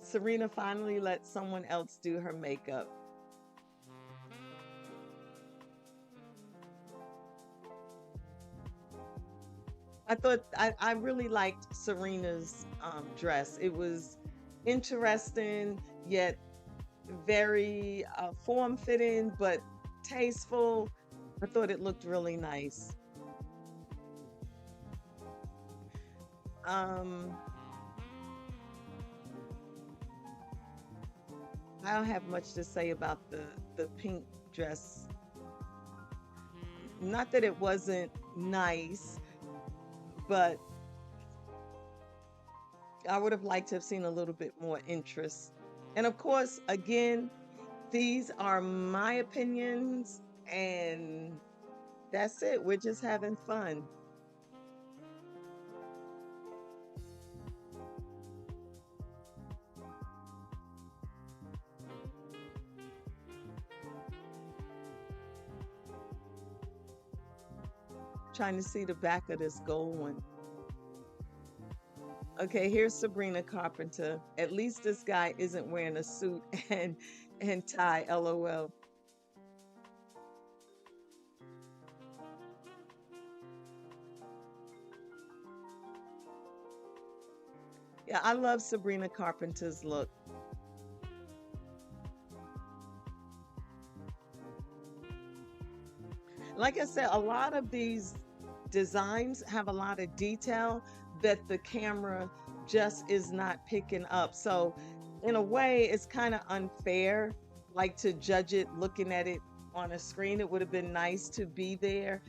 Serena finally let someone else do her makeup. I really liked Serena's dress. It was interesting yet very form fitting, but tasteful. I thought it looked really nice. Um, I don't have much to say about the pink dress. Not that it wasn't nice, but I would have liked to have seen a little bit more interest. And of course, again, these are my opinions, and that's it. We're just having fun. Trying to see the back of this gold one. Okay, here's Sabrina Carpenter. At least this guy isn't wearing a suit and tie. LOL. Yeah, I love Sabrina Carpenter's look. Like I said, a lot of these designs have a lot of detail that the camera just is not picking up. So, in a way, it's kind of unfair, like to judge it looking at it on a screen. It would have been nice to be there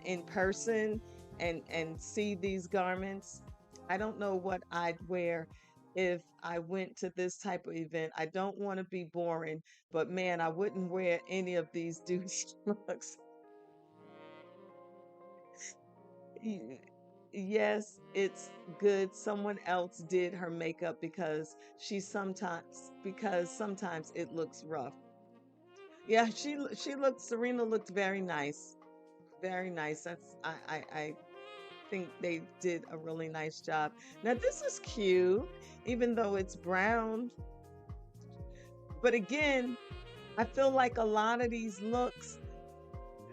in person and see these garments. I don't know what I'd wear if I went to this type of event. I don't want to be boring, but man, I wouldn't wear any of these douche looks. Y- Yes, it's good. Someone else did her makeup because sometimes it looks rough. Yeah, she looked Serena looked very nice. Very nice. I think they did a really nice job. Now this is cute, even though it's brown. But again, I feel like a lot of these looks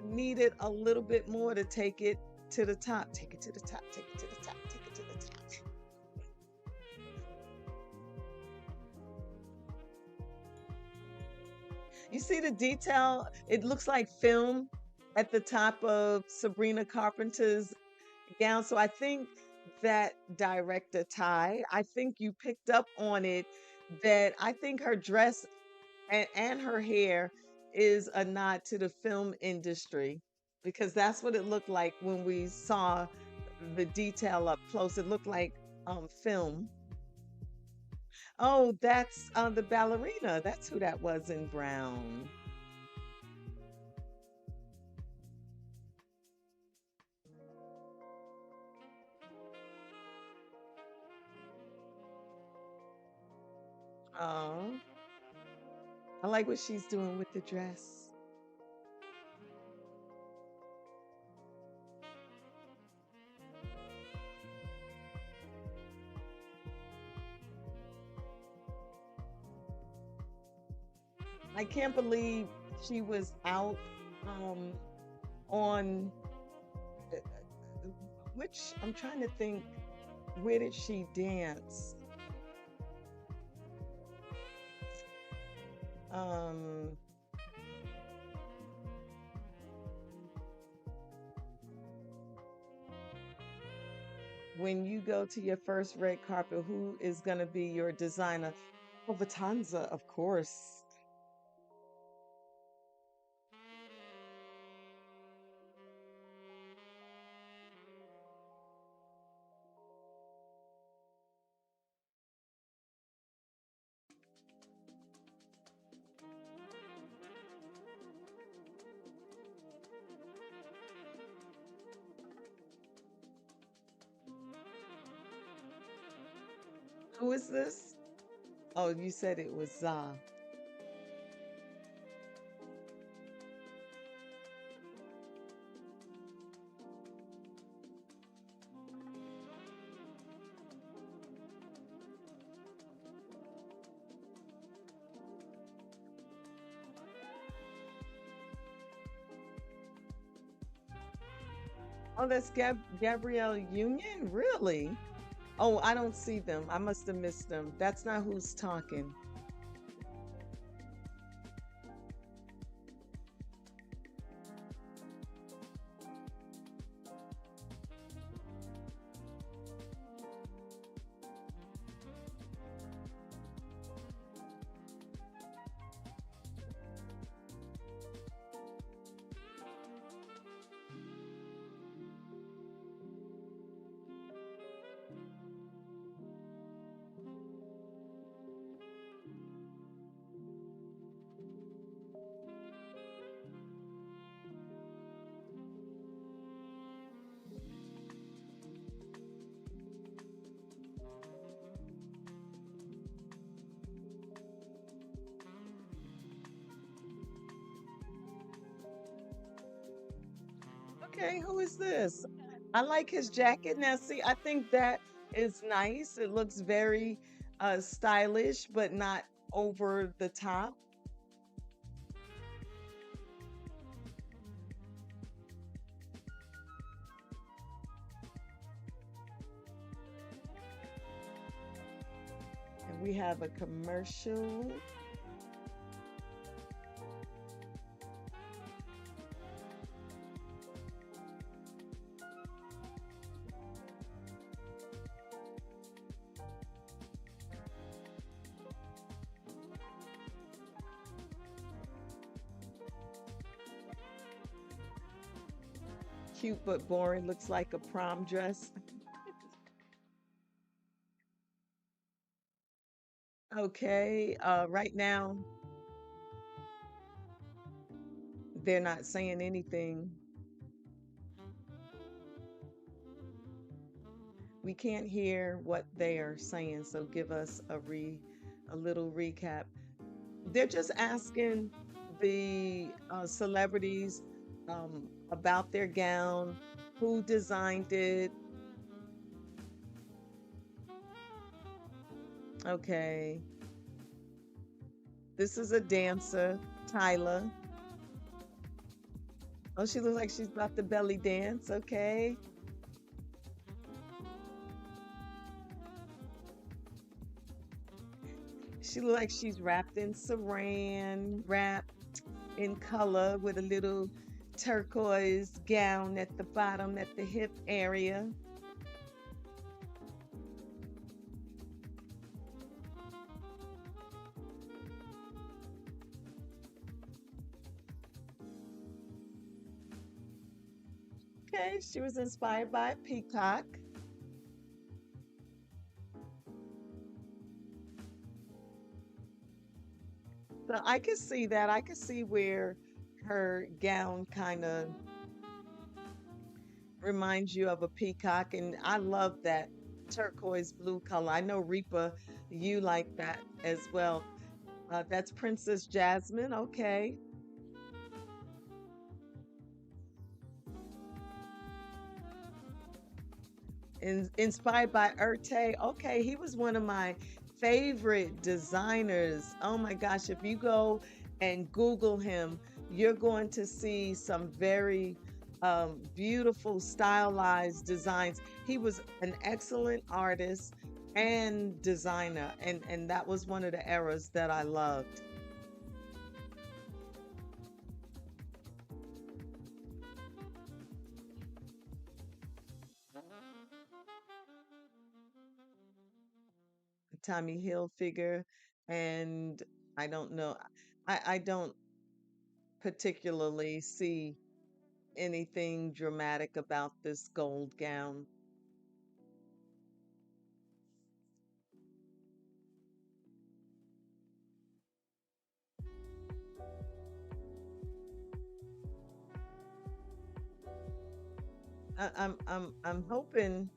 needed a little bit more to take it to the top. Take it to the top. Take it to the top. Take it to the top. You see the detail? It looks like film at the top of Sabrina Carpenter's gown. So I think that director Ty, I think you picked up on it that I think her dress and her hair is a nod to the film industry because that's what it looked like when we saw the detail up close. It looked like film. Oh, that's the ballerina. That's who that was in brown. Oh, I like what she's doing with the dress. I can't believe she was out um, on which I'm trying to think. Where did she dance? Um, When you go to your first red carpet, who is going to be your designer? Oh, Vatanza, of course. Who is this? Oh, you said it was Za. Oh, that's Gabrielle Union? Really? Oh, I don't see them. I must have missed them. That's not who's talking. Okay, who is this? I like his jacket. Now, see, I think that is nice. It looks very stylish, but not over the top. And we have a commercial. Cute but boring. Looks like a prom dress. Okay, right now they're not saying anything. We can't hear what they are saying, so give us a little recap. They're just asking the celebrities about their gown, who designed it. Okay, this is a dancer, Tyla. Oh, she looks like she's about to belly dance. Okay. She looks like she's wrapped in saran wrap in color with a little turquoise gown at the bottom at the hip area. Okay, she was inspired by a peacock. So I could see that. I could see where her gown kind of reminds you of a peacock. And I love that turquoise blue color. I know Reaper, you like that as well. That's Princess Jasmine. Okay. Inspired by Urte. Okay, he was one of my favorite designers. Oh my gosh, if you go and Google him, you're going to see some very beautiful, stylized designs. He was an excellent artist and designer, and that was one of the eras that I loved. Tommy Hilfiger, and I don't know. I don't particularly see anything dramatic about this gold gown. I'm hoping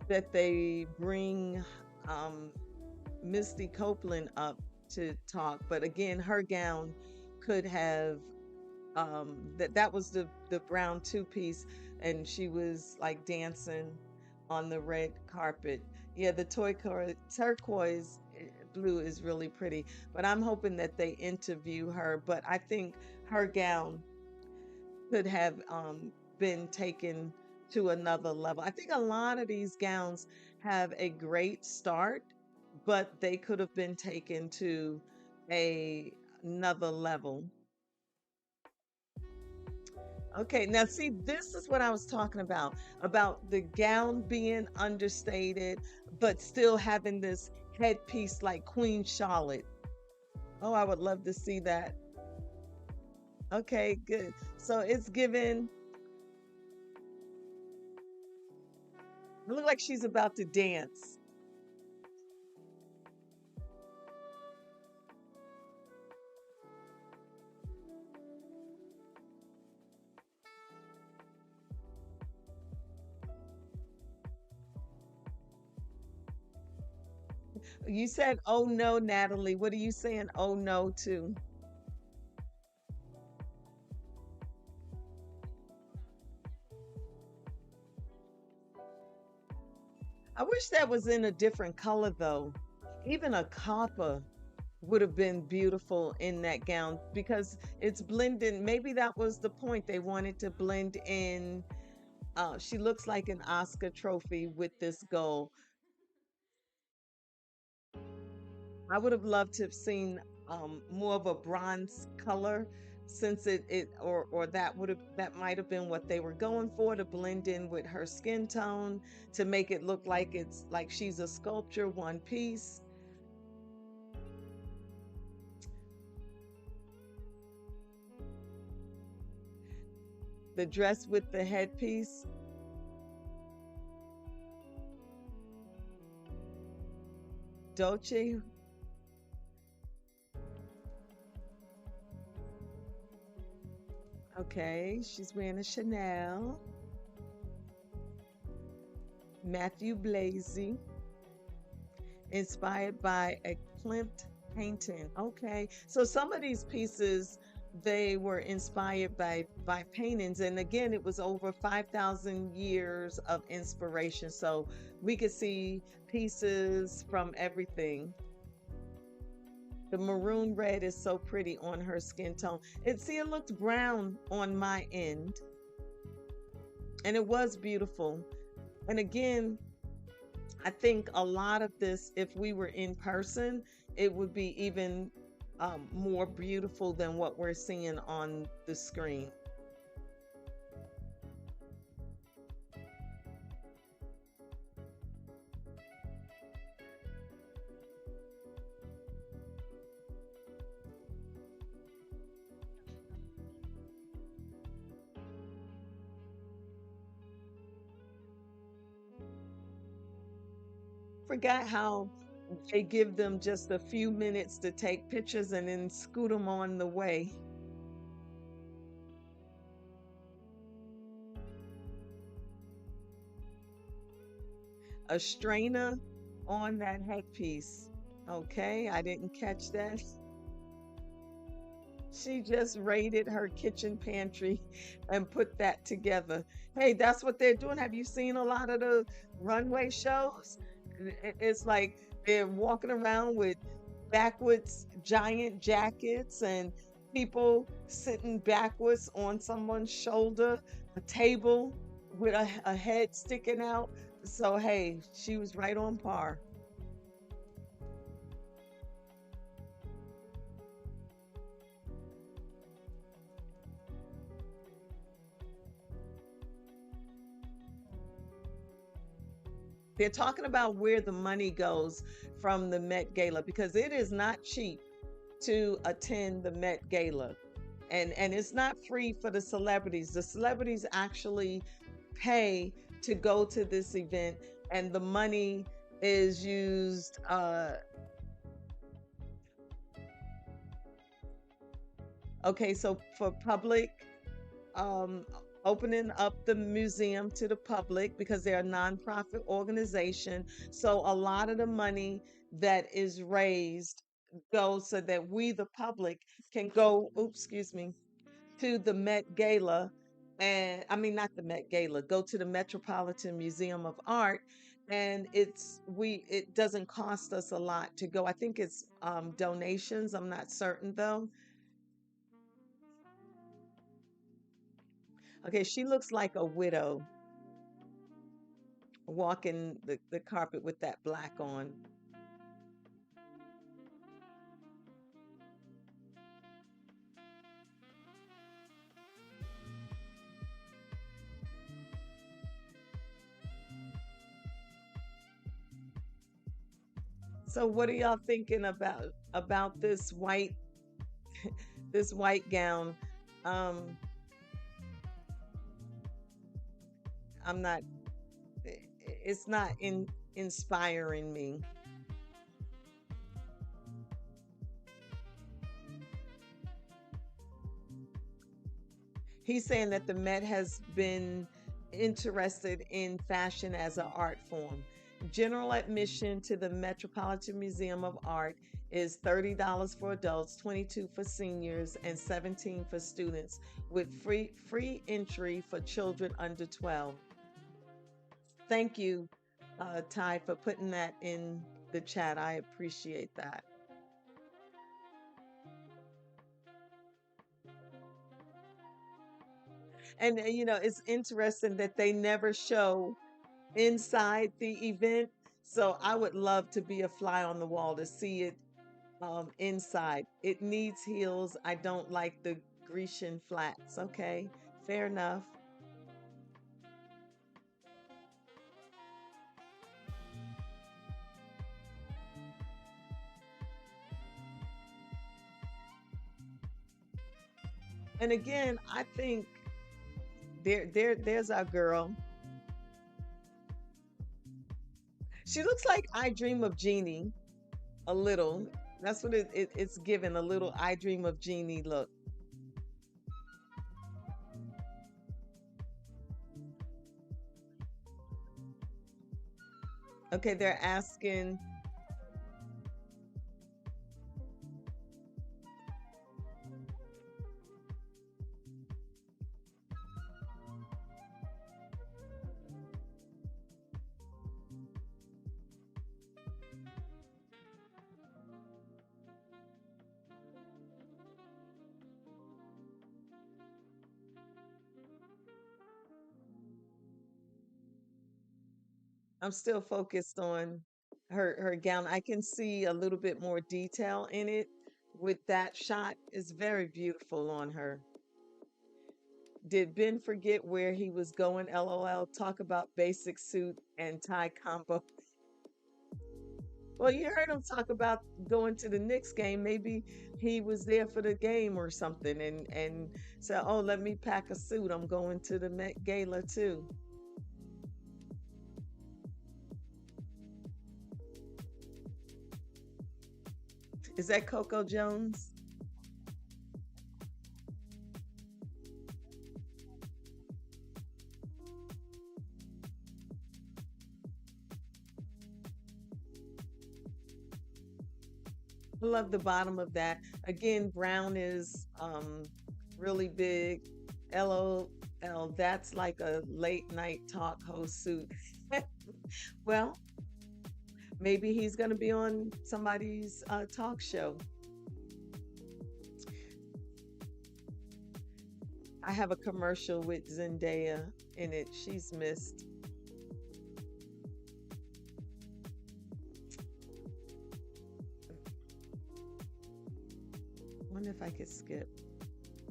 that they bring um Misty Copeland up to talk, but again, her gown could have that was the brown two-piece, and she was like dancing on the red carpet. Yeah, the turquoise blue is really pretty, but I'm hoping that they interview her. But I think her gown could have been taken to another level. I think a lot of these gowns have a great start, but they could have been taken to a another level. Okay, now see, this is what I was talking about the gown being understated, but still having this headpiece like Queen Charlotte. Oh, I would love to see that. Okay, good. So it's given, it look like she's about to dance. You said, oh no, Natalie. What are you saying? Oh no, to? I wish that was in a different color though. Even a copper would have been beautiful in that gown because it's blending. Maybe that was the point. They wanted to blend in. She looks like an Oscar trophy with this gold. I would have loved to have seen more of a bronze color since it or that might have been what they were going for to blend in with her skin tone to make it look like it's like she's a sculpture one piece. The dress with the headpiece. Dolce. Okay, she's wearing a Chanel. Matthew Blazy, inspired by a Klimt painting. Okay, so some of these pieces they were inspired by paintings, and again, it was over 5,000 years of inspiration. So we could see pieces from everything. The maroon red is so pretty on her skin tone. It looked brown on my end, and it was beautiful. And again, I think a lot of this, if we were in person, it would be even more beautiful than what we're seeing on the screen. Forgot how they give them just a few minutes to take pictures and then scoot them on the way. A strainer on that headpiece. Okay, I didn't catch that. She just raided her kitchen pantry and put that together. Hey, that's what they're doing. Have you seen a lot of the runway shows? It's like they're walking around with backwards giant jackets and people sitting backwards on someone's shoulder, a table with a head sticking out. So, hey, she was right on par. They're talking about where the money goes from the Met Gala because it is not cheap to attend the Met Gala. And it's not free for the celebrities. The celebrities actually pay to go to this event, and the money is used. Okay, so for public, um, opening up the museum to the public because they're a nonprofit organization. So a lot of the money that is raised goes so that we, the public, can go. Oops, excuse me, to the Met Gala, and I mean not the Met Gala, go to the Metropolitan Museum of Art, and it doesn't cost us a lot to go. I think it's donations. I'm not certain though. Okay, she looks like a widow walking the carpet with that black on. So what are y'all thinking about this white gown? Um, I'm not. It's not inspiring me. He's saying that the Met has been interested in fashion as an art form. General admission to the Metropolitan Museum of Art is $30 for adults, 22 for seniors, and 17 for students, with free entry for children under 12. Thank you, Ty, for putting that in the chat. I appreciate that. And it's interesting that they never show inside the event. So I would love to be a fly on the wall to see it inside. It needs heels. I don't like the Grecian flats. Okay, fair enough. And again, I think there's our girl. She looks like I Dream of Jeannie a little. That's what it's given, a little I Dream of Jeannie look. Okay, they're asking. I'm still focused on her gown. I can see a little bit more detail in it with that shot. It's very beautiful on her. Did Ben forget where he was going? LOL. Talk about basic suit and tie combo. Well, you heard him talk about going to the Knicks game. Maybe he was there for the game or something and said, "Oh, let me pack a suit. I'm going to the Met Gala too." Is that Coco Jones? I love the bottom of that. Again, brown is really big. LOL, that's like a late night talk host suit. Well, maybe he's going to be on somebody's talk show. I have a commercial with Zendaya in it. She's missed. Wonder if I could skip.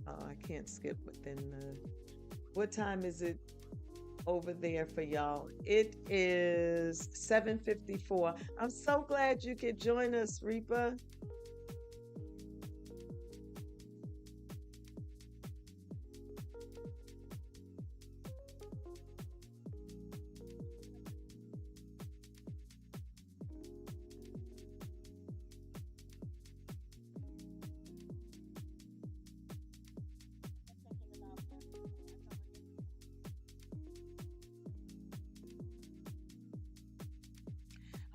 Oh, I can't skip within the. What time is it over there for y'all. It is 7:54. I'm so glad you could join us, Reaper.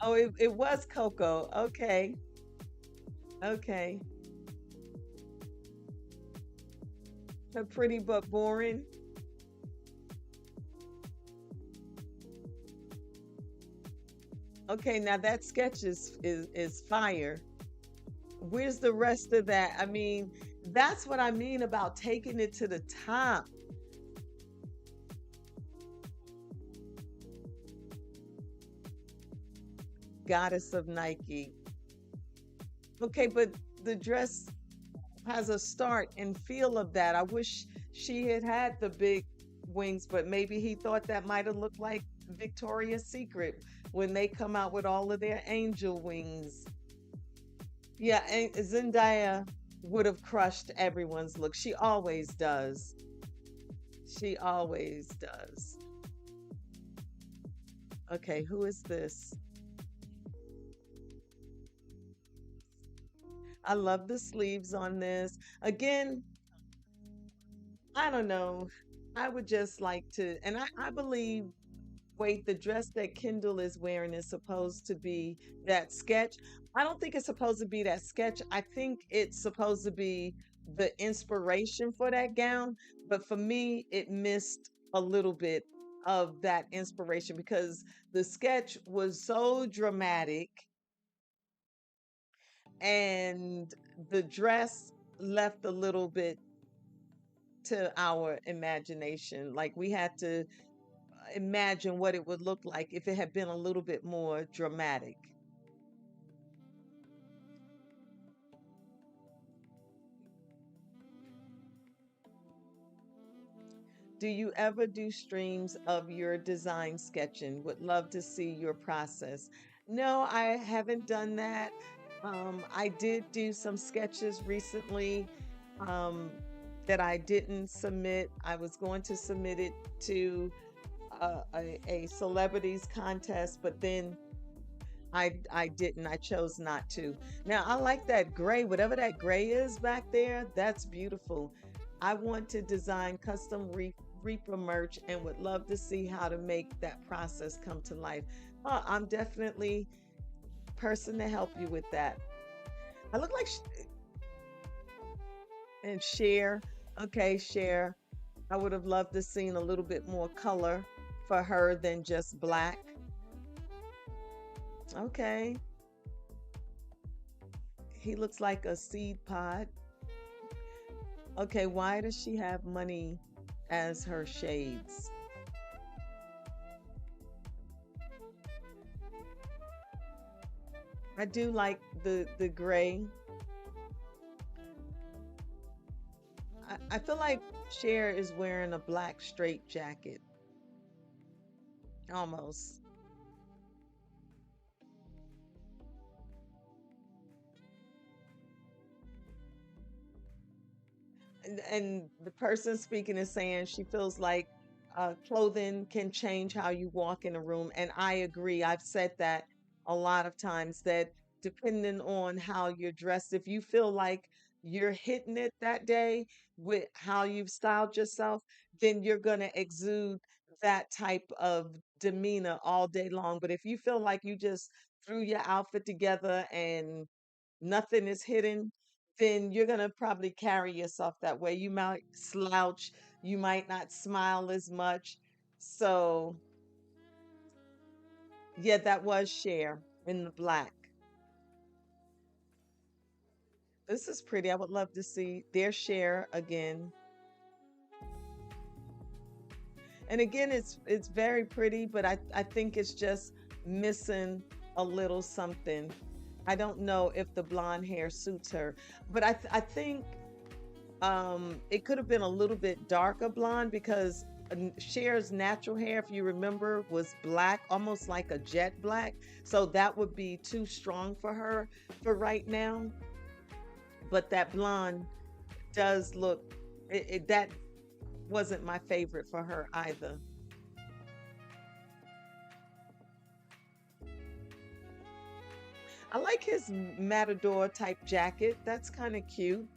Oh, it was Coco. Okay. Okay. So pretty but boring. Okay, now that sketch is fire. Where's the rest of that? I mean, that's what I mean about taking it to the top. Goddess of Nike. Okay, but the dress has a start and feel of that. I wish she had had the big wings, but maybe he thought that might have looked like Victoria's Secret when they come out with all of their angel wings. Yeah, and Zendaya would have crushed everyone's look. She always does. She always does. Okay, who is this? I love the sleeves on this. Again, I don't know. I would just like to, and I believe, wait, the dress that Kendall is wearing is supposed to be that sketch. I don't think it's supposed to be that sketch. I think it's supposed to be the inspiration for that gown. But for me, it missed a little bit of that inspiration because the sketch was so dramatic and the dress left a little bit to our imagination. Like we had to imagine what it would look like if it had been a little bit more dramatic. Do you ever do streams of your design sketching? Would love to see your process. No, I haven't done that. I did do some sketches recently um, that I didn't submit. I was going to submit it to a celebrities contest, but then I didn't. I chose not to. Now I like that gray, whatever that gray is back there. That's beautiful. I want to design custom Reaper merch and would love to see how to make that process come to life. I'm definitely person to help you with that. I look like and share. Okay, share. I would have loved to seen a little bit more color for her than just black. Okay. He looks like a seed pod. Okay, why does she have money as her shades? I do like the gray. I feel like Cher is wearing a black straight jacket almost. And the person speaking is saying she feels like clothing can change how you walk in a room. And I agree. I've said that a lot of times that depending on how you're dressed, if you feel like you're hitting it that day with how you've styled yourself, then you're going to exude that type of demeanor all day long. But if you feel like you just threw your outfit together and nothing is hidden, then you're going to probably carry yourself that way. You might slouch, you might not smile as much. So, yeah, that was Cher in the black. This is pretty. I would love to see their Cher again. And again, it's very pretty, but I think it's just missing a little something. I don't know if the blonde hair suits her, but I think it could have been a little bit darker blonde because Cher's natural hair, if you remember, was black, almost like a jet black. So that would be too strong for her for right now. But that blonde does look, that wasn't my favorite for her either. I like his matador type jacket. That's kind of cute.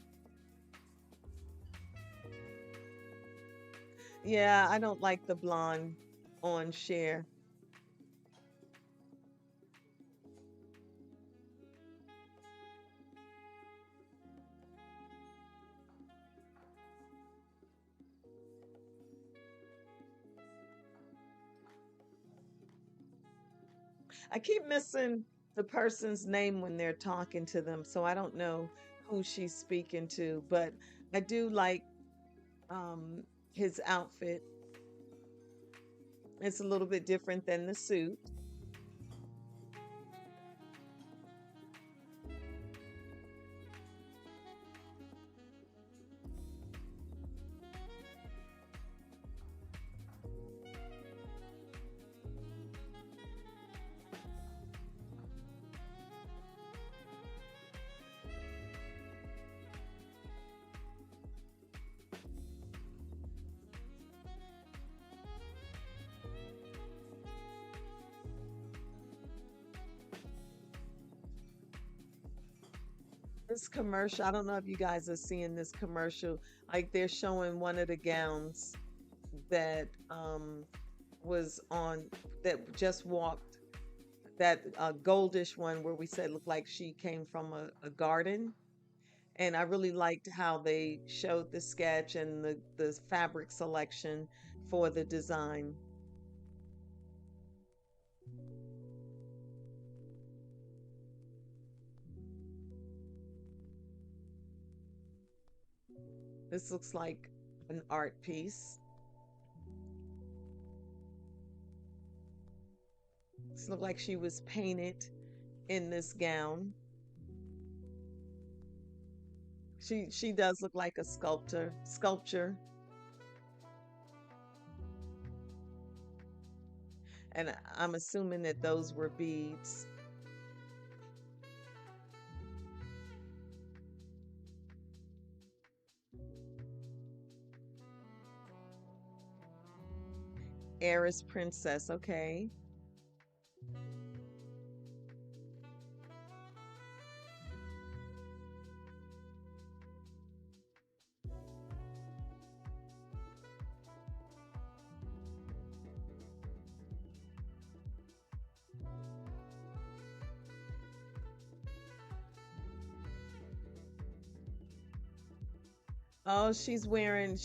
Yeah, I don't like the blonde on Cher. I keep missing the person's name when they're talking to them, so I don't know who she's speaking to, but I do like um his outfit. It's a little bit different than the suit. This commercial, I don't know if you guys are seeing this commercial. Like they're showing one of the gowns that was on that just walked, that goldish one where we said looked like she came from a garden. And I really liked how they showed the sketch and the fabric selection for the design. This looks like an art piece. This looked like she was painted in this gown. She does look like a sculpture, and I'm assuming that those were beads. Heiress princess, okay. Oh, she's wearing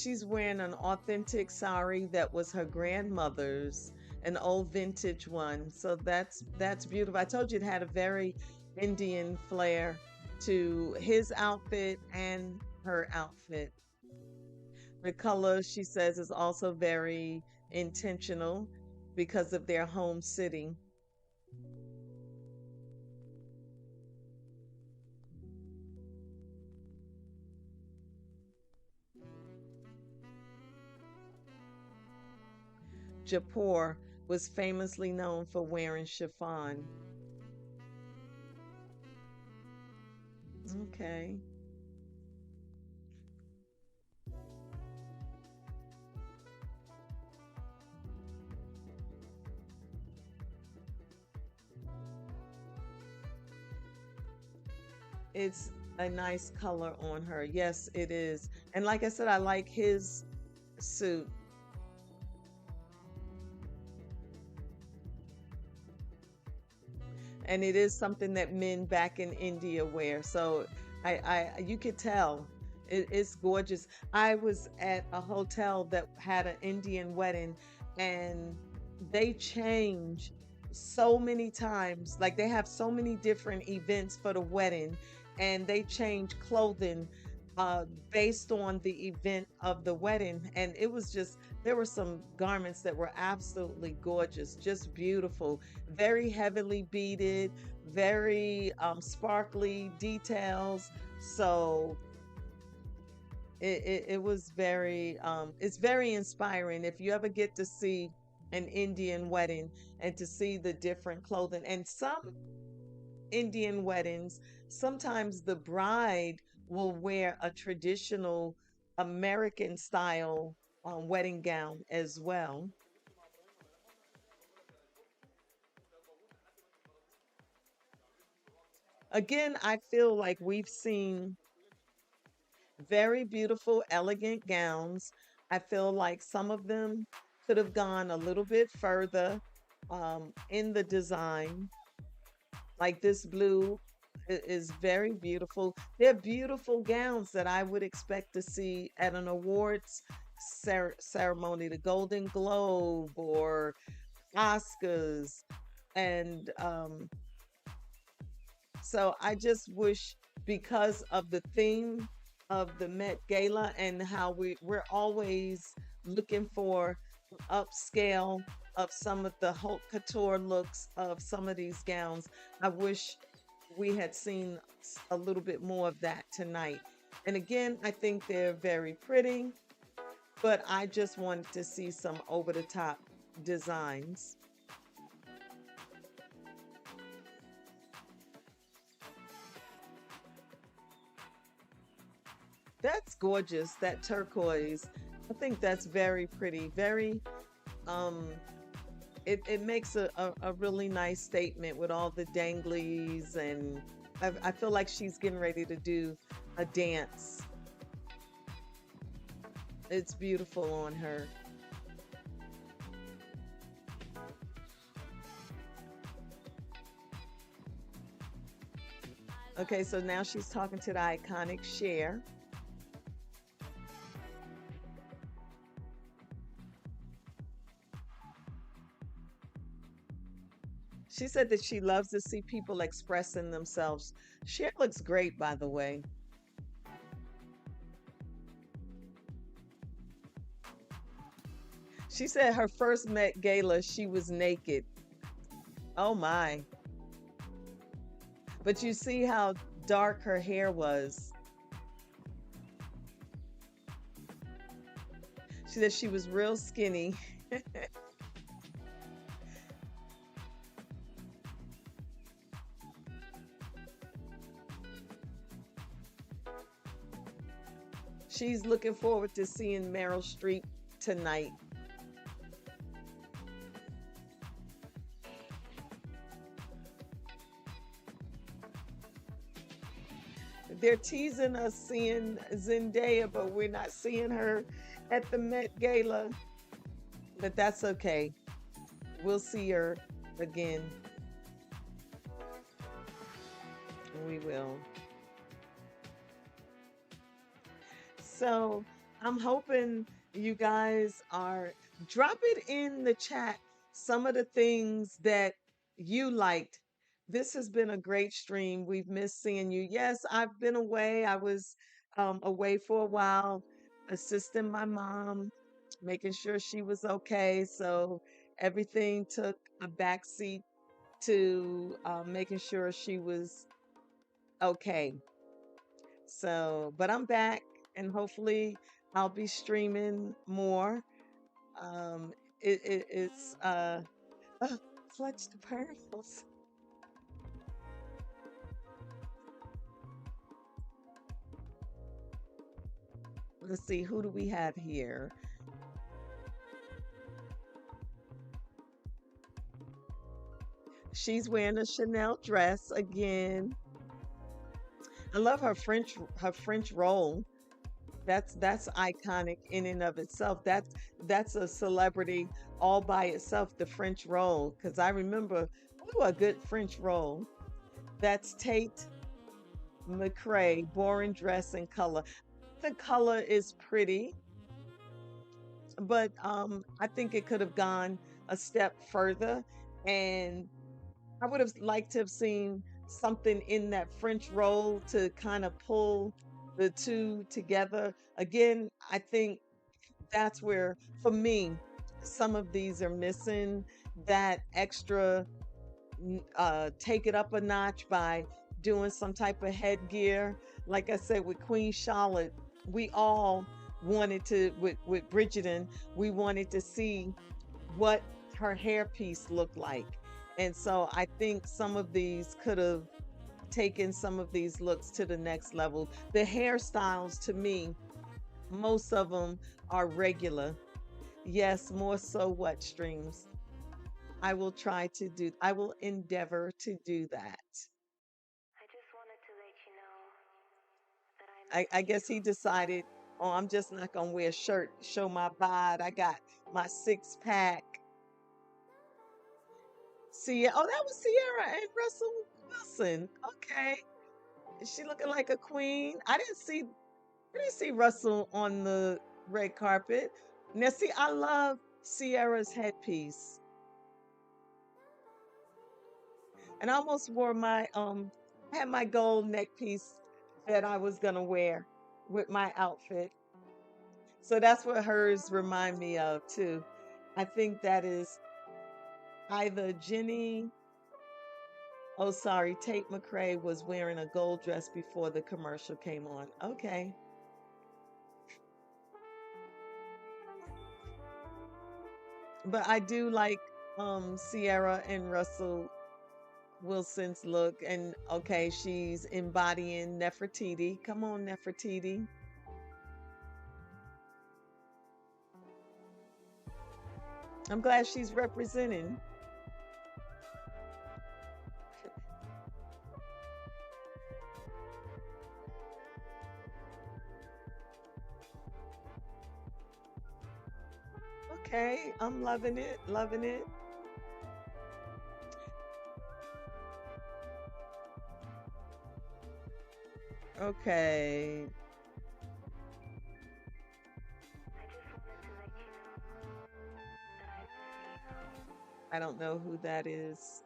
an authentic sari that was her grandmother's, an old vintage one. So that's beautiful. I told you it had a very Indian flair to his outfit and her outfit. The color, she says, is also very intentional because of their home city. Jaipur was famously known for wearing chiffon. Okay. It's a nice color on her. Yes, it is. And like I said, I like his suit. And it is something that men back in India wear. So you could tell it's gorgeous. I was at a hotel that had an Indian wedding, and they change so many times. Like they have so many different events for the wedding, and they change clothing uh, based on the event of the wedding. And it was just, there were some garments that were absolutely gorgeous, just beautiful, very heavily beaded, very sparkly details. So It was very it's very inspiring if you ever get to see an Indian wedding and to see the different clothing. And some Indian weddings, sometimes the bride will wear a traditional American style wedding gown as well. Again, I feel like we've seen very beautiful, elegant gowns. I feel like some of them could have gone a little bit further in the design. Like this blue is very beautiful. They're beautiful gowns that I would expect to see at an awards ceremony, the Golden Globe or Oscars. And so I just wish, because of the theme of the Met Gala and how we're always looking for upscale of some of the haute couture looks of some of these gowns, I wish we had seen a little bit more of that tonight. And again, I think they're very pretty, but I just wanted to see some over the top designs. That's gorgeous, that turquoise. I think that's very pretty. Very um it makes a really nice statement with all the danglies, and I feel like she's getting ready to do a dance. It's beautiful on her. Okay, so now she's talking to the iconic Cher. She said that she loves to see people expressing themselves. Cher looks great, by the way. She said her first Met Gala, she was naked. Oh my. But you see how dark her hair was. She said she was real skinny. She's looking forward to seeing Meryl Streep tonight. They're teasing us seeing Zendaya, but we're not seeing her at the Met Gala. But that's okay. We'll see her again. We will. So I'm hoping you guys are drop it in the chat some of the things that you liked. This has been a great stream. We've missed seeing you. Yes, I've been away. I was away for a while, assisting my mom, making sure she was okay. So everything took a backseat to making sure she was okay. So, but I'm back, and hopefully I'll be streaming more. Um, it's clutch the pearls. Let's see, who do we have here? She's wearing a Chanel dress again. I love her French roll. That's iconic in and of itself. That's a celebrity all by itself, the French roll. Because I remember, ooh, a good French roll. That's Tate McRae, boring dress and color. The color is pretty, but I think it could have gone a step further. And I would have liked to have seen something in that French roll to kind of pull the two together. Again, I think that's where, for me, some of these are missing that extra, take it up a notch by doing some type of headgear. Like I said, with Queen Charlotte, we all wanted to, with Bridgerton, we wanted to see what her hairpiece looked like. And so I think some of these could have taken some of these looks to the next level. The hairstyles, to me, most of them are regular. Yes, more so what streams. I will endeavor to do that. I guess he decided, oh, I'm just not gonna wear a shirt, show my bod. I got my six pack. See, oh, that was Sierra and Russell Wilson. Okay. Is she looking like a queen? I didn't see Russell on the red carpet. Now see, I love Sierra's headpiece. And I almost wore my I had my gold neck piece that I was gonna wear with my outfit. So that's what hers remind me of too. I think that is either Jenny, oh sorry, Tate McRae was wearing a gold dress before the commercial came on. Okay. But I do like Sierra and Russell Wilson's look. And okay, she's embodying Nefertiti. Come on, Nefertiti. I'm glad she's representing. Okay, I'm loving it, loving it. Okay, I don't know who that is.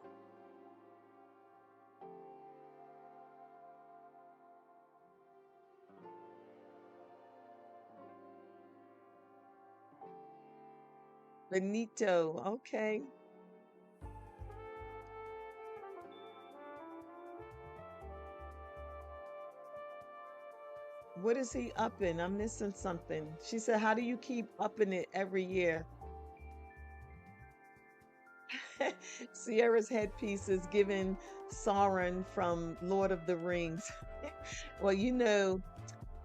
Benito. Okay. What is he upping? I'm missing something. She said, how do you keep upping it every year? Sierra's headpiece is given Sauron from Lord of the Rings. Well,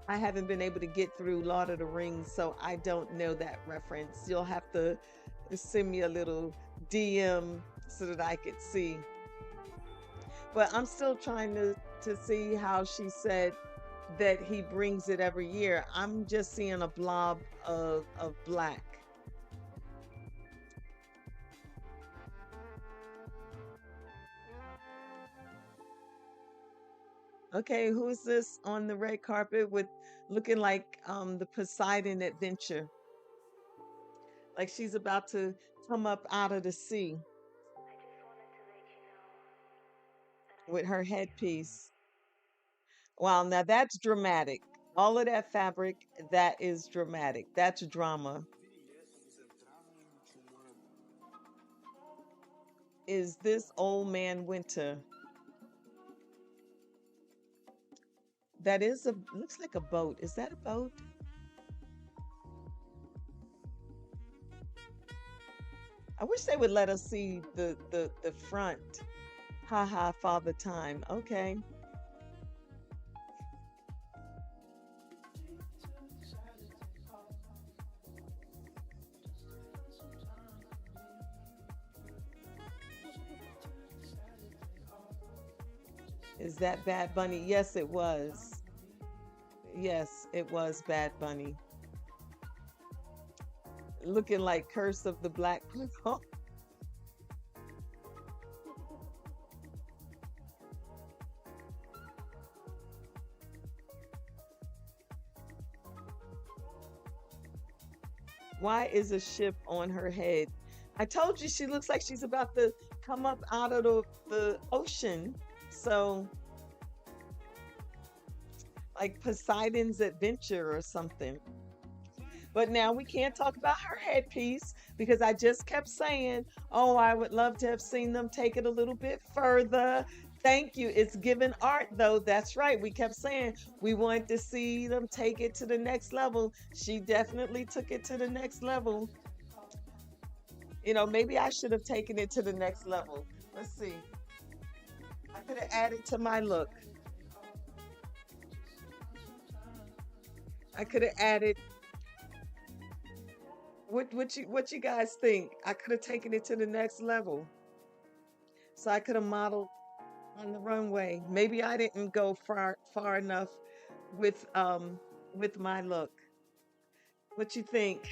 I haven't been able to get through Lord of the Rings, so I don't know that reference. You'll have to send me a little DM so that I could see. But I'm still trying to see how she said that he brings it every year. I'm just seeing a blob of black. Okay, who is this on the red carpet with looking like the Poseidon adventure? Like she's about to come up out of the sea with her headpiece. Wow, now that's dramatic. All of that fabric, that is dramatic. That's drama. Is this old man winter? That is a looks like a boat. Is that a boat? I wish they would let us see the front. Ha ha, father time. Okay. Is that Bad Bunny? Yes, it was. Yes, it was Bad Bunny. Looking like Curse of the Black People. Why is a ship on her head? I told you she looks like she's about to come up out of the ocean. So, like Poseidon's adventure or something. But now we can't talk about her headpiece because I just kept saying, oh, I would love to have seen them take it a little bit further. Thank you. It's given art, though. That's right. We kept saying we wanted to see them take it to the next level. She definitely took it to the next level. Maybe I should have taken it to the next level. Let's see. I could have added to my look. I could have added. What you guys think? I could have taken it to the next level. So I could have modeled on the runway. Maybe I didn't go far enough with my look. What you think?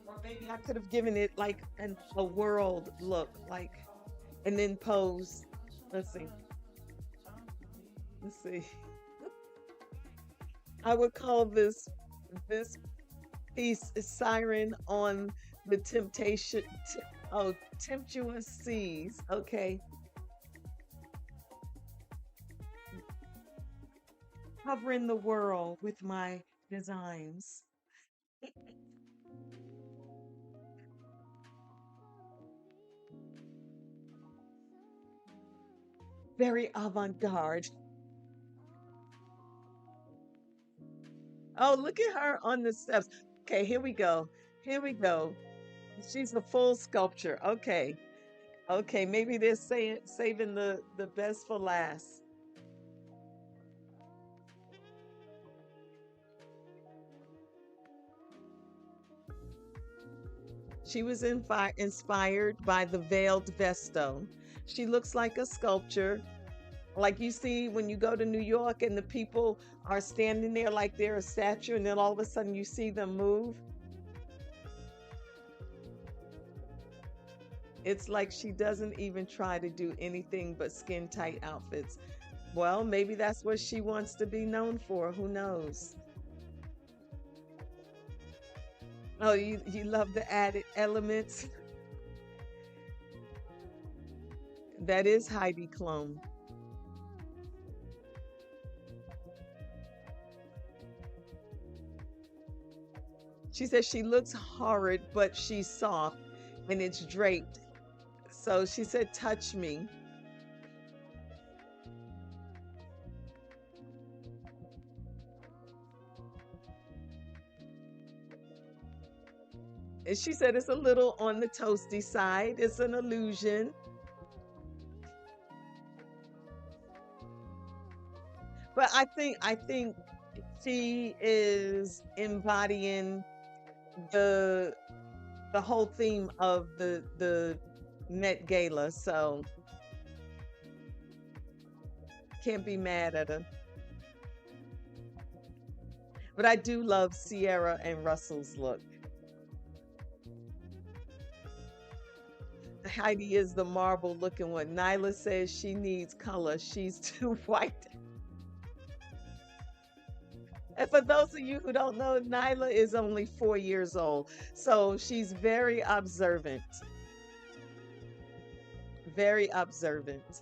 Or maybe I could have given it like a world look, like, and then pose. Let's see. Let's see. I would call this piece Siren on the Temptuous Seas. Okay. Covering the world with my designs. Very avant-garde. Oh, look at her on the steps. Okay, here we go. Here we go. She's a full sculpture. Okay. Okay, maybe they're saving the best for last. She was inspired by the veiled Vesto. She looks like a sculpture, like you see when you go to New York and the people are standing there like they're a statue, and then all of a sudden you see them move. It's like she doesn't even try to do anything but skin tight outfits. Well, maybe that's what she wants to be known for. Who knows? Oh, you love the added elements. That is Heidi Klum. She says she looks horrid, but she's soft and it's draped. So she said, touch me. And she said it's a little on the toasty side. It's an illusion. But I think she is embodying the the whole theme of the Met Gala. So can't be mad at her. But I do love Sierra and Russell's look. Heidi is the marble looking one. Nyla says she needs color. She's too white. And for those of you who don't know, Nyla is only 4 years old. So she's very observant. Very observant.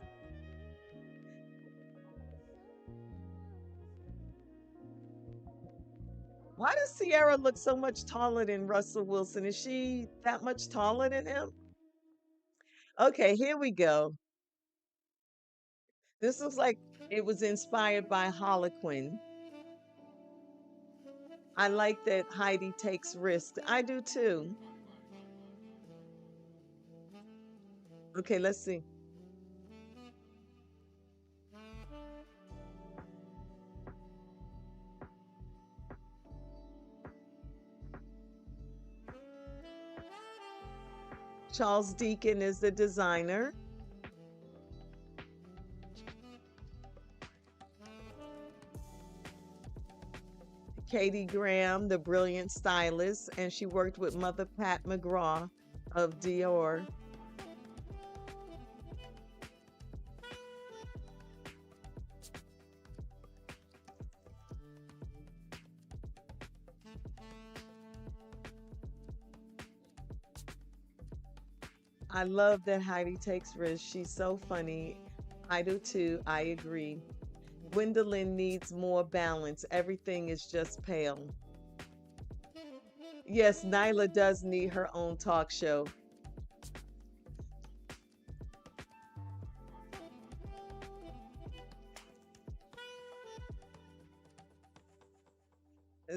Why does Sierra look so much taller than Russell Wilson? Is she that much taller than him? Okay, here we go. This looks like it was inspired by Harlequin. I like that Heidi takes risks. I do too. Okay, let's see. Charles Deacon is the designer. Katie Graham, the brilliant stylist, and she worked with Mother Pat McGraw of Dior. I love that Heidi takes risks. She's so funny. I do too. I agree. Gwendolyn needs more balance. Everything is just pale. Yes, Nyla does need her own talk show.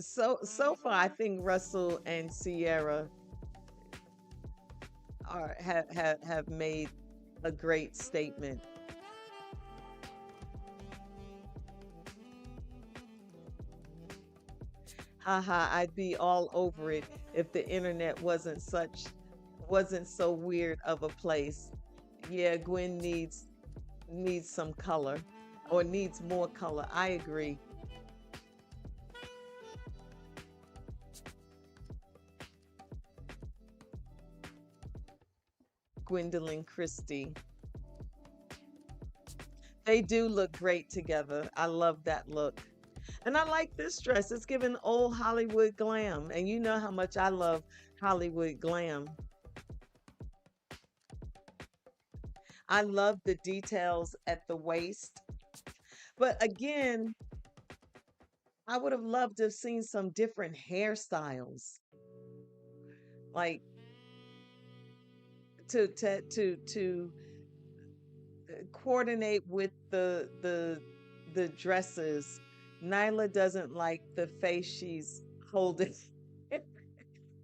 So far, I think Russell and Sierra have made a great statement. Haha, I'd be all over it if the internet wasn't so weird of a place. Yeah, Gwen needs some color or needs more color. I agree. Gwendolyn Christie. They do look great together. I love that look. And I like this dress. It's giving old Hollywood glam. And you know how much I love Hollywood glam. I love the details at the waist. But again, I would have loved to have seen some different hairstyles. Like to coordinate with the dresses. Nyla doesn't like the face she's holding.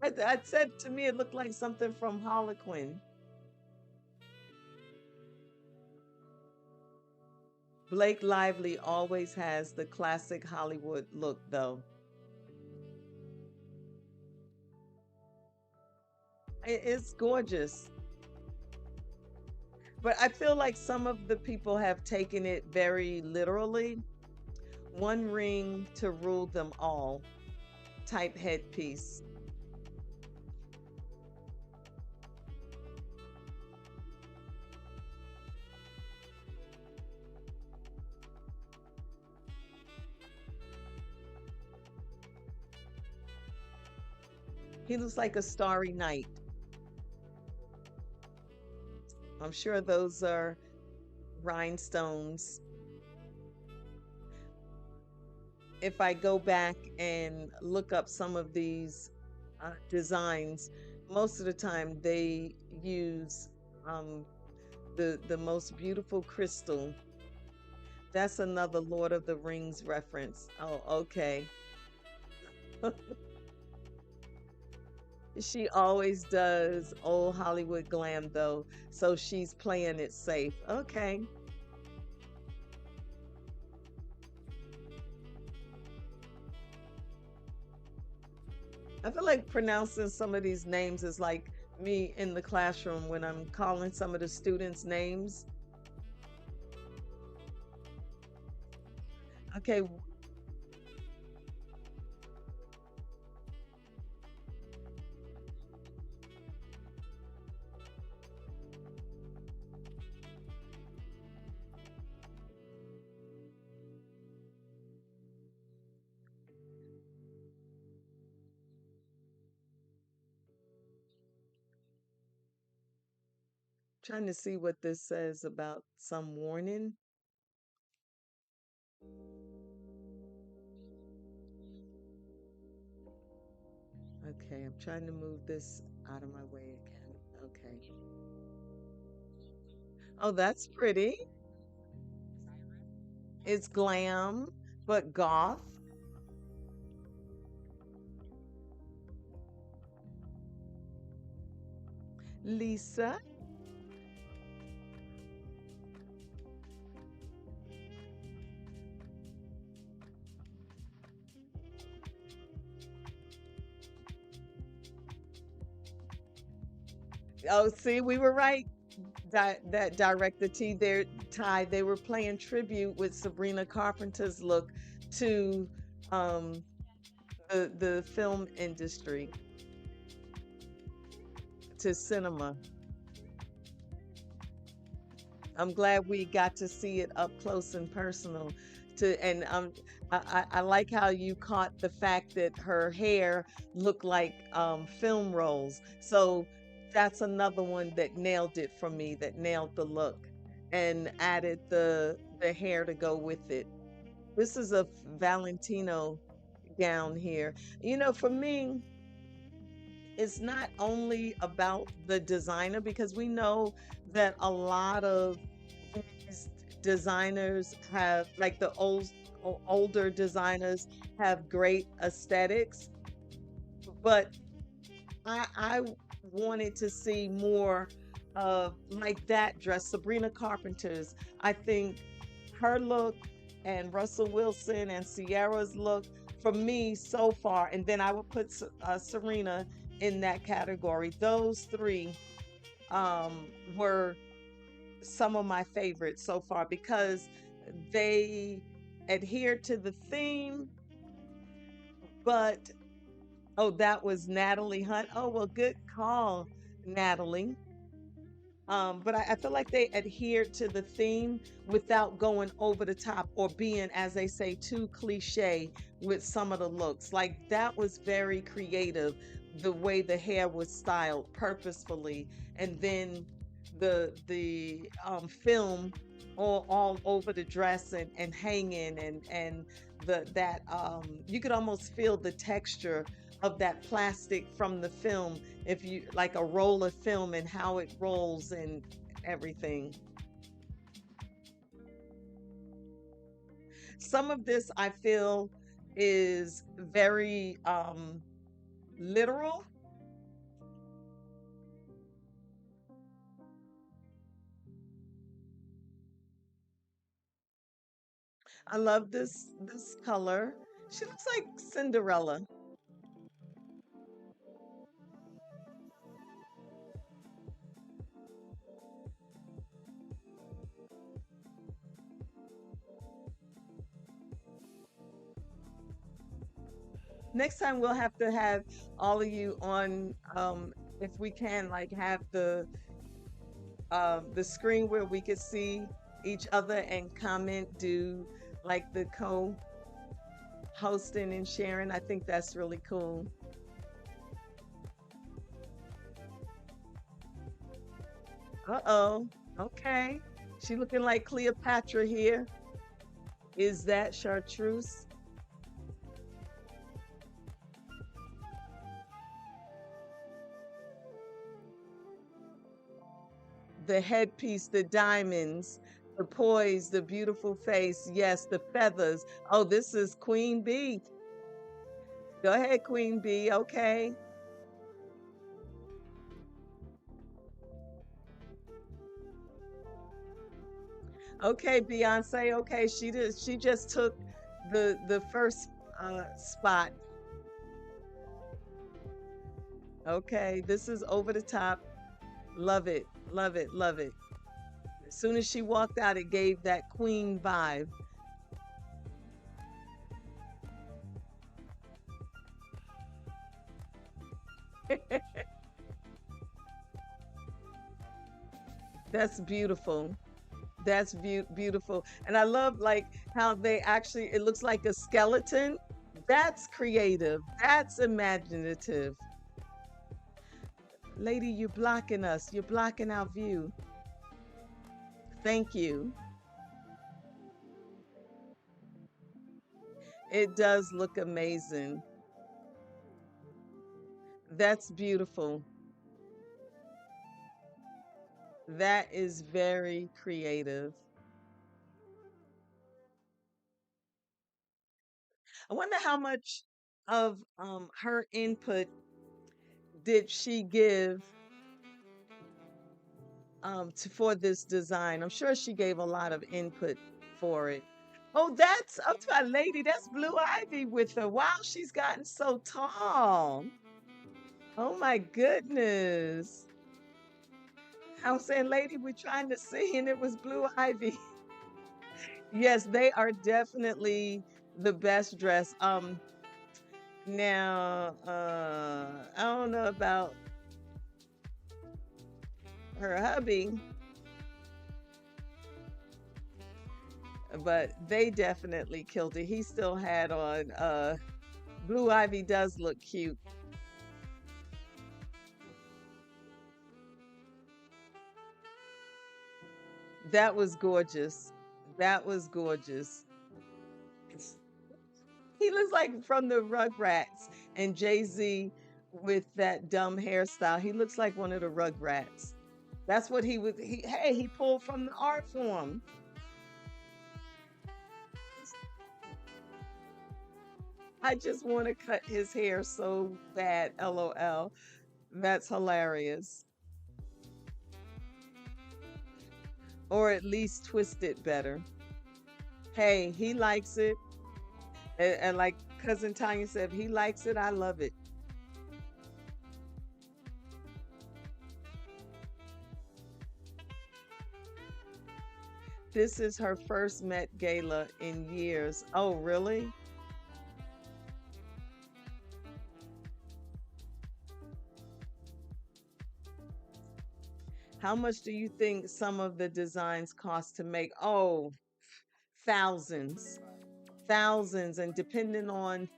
I said to me it looked like something from Harlequin. Blake Lively always has the classic Hollywood look, though. It's gorgeous. But I feel like some of the people have taken it very literally. One ring to rule them all type headpiece. He looks like a starry night. I'm sure those are rhinestones. If I go back and look up some of these designs, most of the time they use um, the most beautiful crystal. That's another Lord of the Rings reference. Oh, okay. She always does old Hollywood glam though, so she's playing it safe. Okay. I feel like pronouncing some of these names is like me in the classroom when I'm calling some of the students' names. Okay, trying to see what this says about some warning. Okay, I'm trying to move this out of my way again. Okay. Oh, that's pretty. It's glam, but goth. Lisa. Oh, see, we were right. That director T there, Ty, they were playing tribute with Sabrina Carpenter's look to um the film industry, to cinema. I'm glad we got to see it up close and personal. I like how you caught the fact that her hair looked like film rolls. So that's another one that nailed it for me, that nailed the look and added the hair to go with it. This is a Valentino gown here. For me, it's not only about the designer, because we know that a lot of these designers have, like the older designers have great aesthetics, but I wanted to see more of like that dress. Sabrina Carpenter's, I think her look and Russell Wilson and Sierra's look for me so far, and then I would put Serena in that category. Those three were some of my favorites so far because they adhered to the theme, but oh, that was Natalie Hunt. Oh, well, good call, Natalie. But I feel like they adhered to the theme without going over the top or being, as they say, too cliche with some of the looks. Like that was very creative, the way the hair was styled purposefully, and then the film all over the dress and hanging and the that you could almost feel the texture of that plastic from the film, if you like a roll of film and how it rolls and everything. Some of this I feel is very literal. I love this color. She looks like Cinderella. Next time we'll have all of you on, if we can, like have the screen where we could see each other and comment, do like the co-hosting and sharing. I think that's really cool. Uh-oh. Okay. She looking like Cleopatra here. Is that chartreuse? The headpiece, the diamonds, the poise, the beautiful face. Yes, the feathers. Oh, this is Queen Bee. Go ahead, Queen Bee. Okay. Okay, Beyonce. Okay, she just took the first spot. Okay, this is over the top. Love it. Love it. Love it. As soon as she walked out, it gave that queen vibe. That's beautiful. That's beautiful. And I love like how they actually, it looks like a skeleton. That's creative. That's imaginative. Lady, you're blocking us. You're blocking our view. Thank you. It does look amazing. That's beautiful. That is very creative. I wonder how much of her input did she give for this design. I'm sure she gave a lot of input for it. Oh, that's up to my lady. That's Blue Ivy with her. Wow, she's gotten so tall. Oh my goodness. I'm saying, lady, we're trying to see, and it was Blue Ivy. Yes, they are definitely the best dress. Now, I don't know about her hubby, but they definitely killed it. He still had on Blue Ivy does look cute. That was gorgeous. That was gorgeous. He looks like from the Rugrats, and Jay-Z with that dumb hairstyle. He looks like one of the Rugrats. That's what he was. He pulled from the art form. I just want to cut his hair so bad. LOL. That's hilarious. Or at least twist it better. Hey, he likes it. And like cousin Tanya said, if he likes it, I love it. This is her first Met Gala in years. Oh, really? How much do you think some of the designs cost to make? Oh, thousands, thousands, and depending on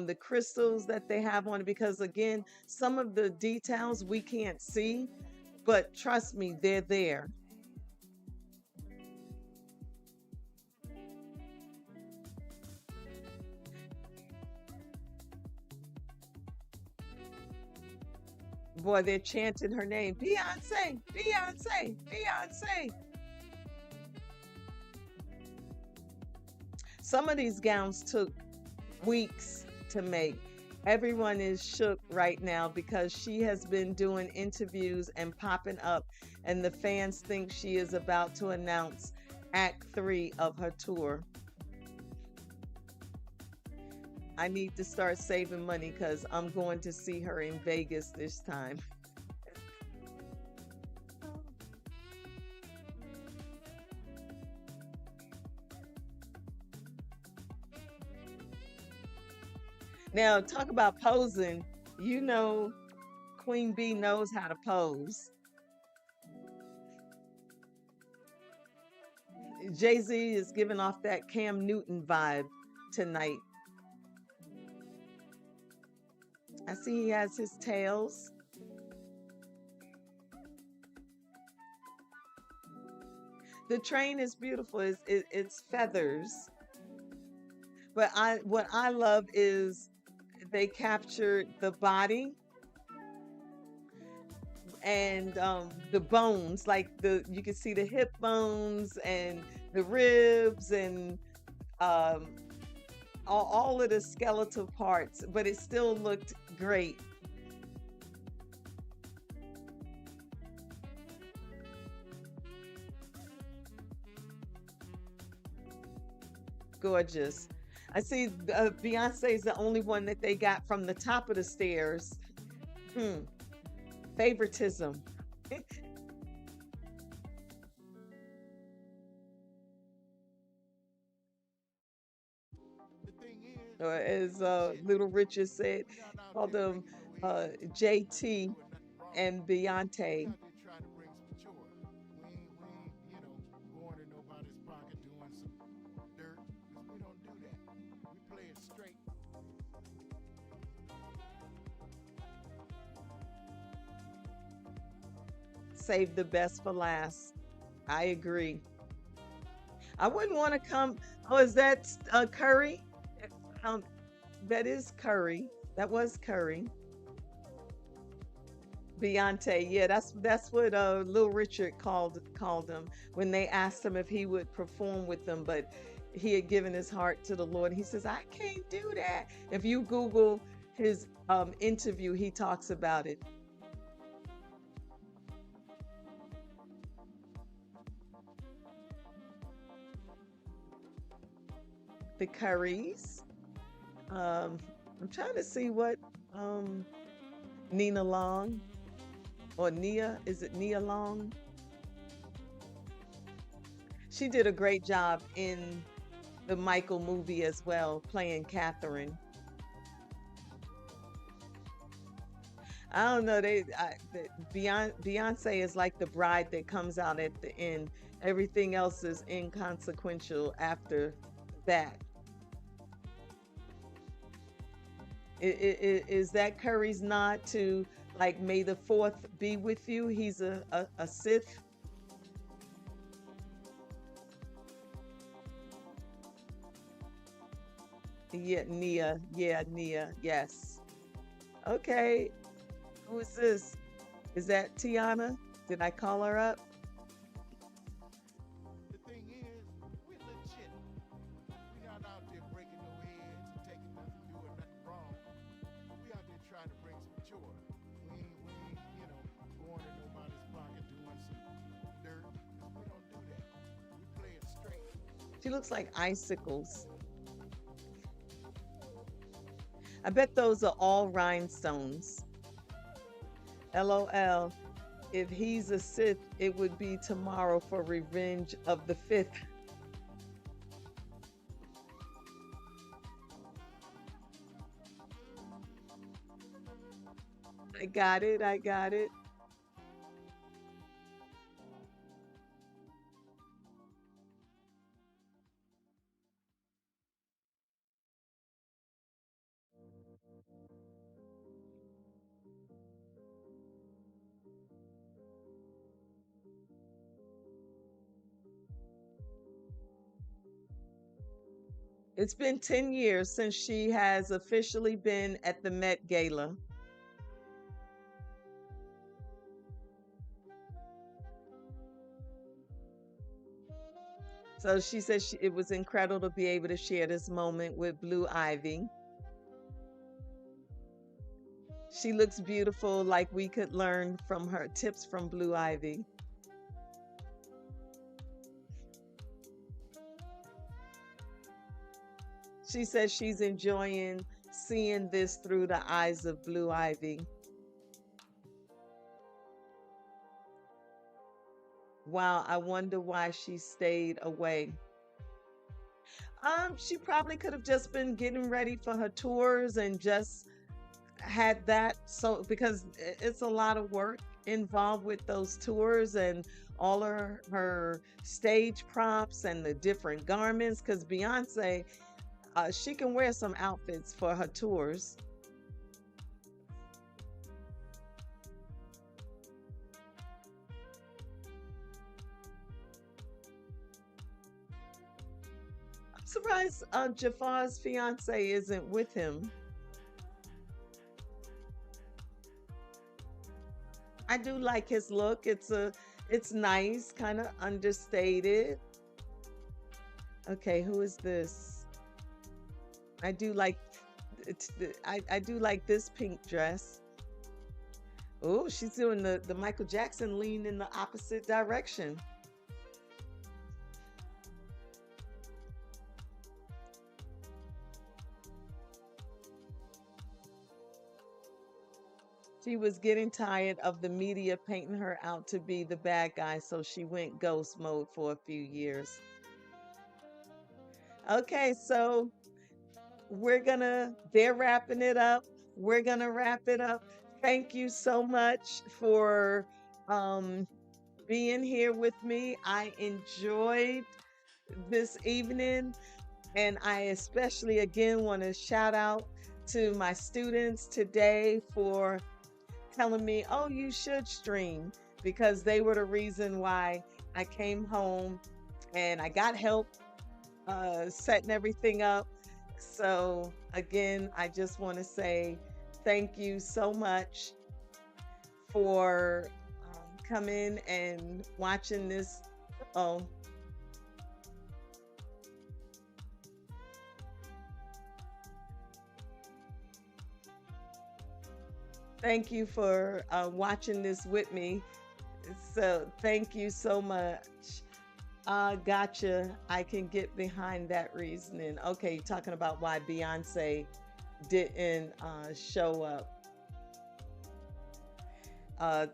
the crystals that they have on it, because again, some of the details we can't see, but trust me, they're there. Boy, they're chanting her name, Beyonce, Beyonce, Beyonce. Some of these gowns took weeks to make. Everyone is shook right now because she has been doing interviews and popping up, and the fans think she is about to announce Act 3 of her tour. I need to start saving money because I'm going to see her in Vegas this time. Now, talk about posing. You know, Queen Bee knows how to pose. Jay Z is giving off that Cam Newton vibe tonight. I see he has his tails. The train is beautiful. It's feathers. But what I love is they captured the body and the bones, like the you can see the hip bones and the ribs and um, all of the skeletal parts, but it still looked great. Gorgeous. I see Beyonce is the only one that they got from the top of the stairs. Hmm. Favoritism. The thing is, Or as shit, Little Richard said, we not out called there them making no enemies. We ain't JT doing nothing wrong. and We Beyonce. out there trying to bring some joy. We ain't, going in nobody's pocket doing some dirt. 'Cause we don't do that. We play it straight. Save the best for last. I agree. I wouldn't want to come. Oh, is that Curry? Um, that is Curry. That was Curry. Beyonce, yeah, that's what Little Richard called him when they asked him if he would perform with them, but he had given his heart to the Lord. He says, "I can't do that." If you Google his interview, he talks about it. The Currys. Um, I'm trying to see what um, Nina Long or Nia, is it Nia Long? She did a great job in the Michael movie as well, playing Catherine. I don't know. Beyonce is like the bride that comes out at the end. Everything else is inconsequential after that. Is that Curry's nod to like May the Fourth be with you? He's a Sith. Yeah, Nia. Yeah, Nia. Yes. Okay, who is this? Is that Tiana? Did I call her up? The thing is, we're legit. We not out there breaking no heads and taking nothing, doing nothing wrong. We out there trying to bring some joy. We ain't, going in nobody's pocket doing some dirt. We don't do that. We play it straight. She looks like icicles. I bet those are all rhinestones. LOL. If he's a Sith, it would be tomorrow for Revenge of the Fifth. I got it. I got it. It's been 10 years since she has officially been at the Met Gala. So she said it was incredible to be able to share this moment with Blue Ivy. She looks beautiful, like we could learn from her tips from Blue Ivy. She says she's enjoying seeing this through the eyes of Blue Ivy. Wow, I wonder why she stayed away. She probably could have just been getting ready for her tours and just had that, so because it's a lot of work involved with those tours and all her stage props and the different garments, because Beyonce, she can wear some outfits for her tours. I'm surprised Jafar's fiance isn't with him. I do like his look. It's nice, kind of understated. Okay, who is this? I do like I do like this pink dress. Oh, she's doing the Michael Jackson lean in the opposite direction. She was getting tired of the media painting her out to be the bad guy, so she went ghost mode for a few years. Okay, so they're wrapping it up. We're gonna wrap it up. Thank you so much for um, being here with me. I enjoyed this evening, and I especially again want to shout out to my students today for telling me, oh, you should stream, because they were the reason why I came home and I got help setting everything up. So, again, I just want to say thank you so much for coming and watching this. Oh, thank you for watching this with me. So, thank you so much. Gotcha. I can get behind that reasoning. Okay, talking about why Beyonce didn't show up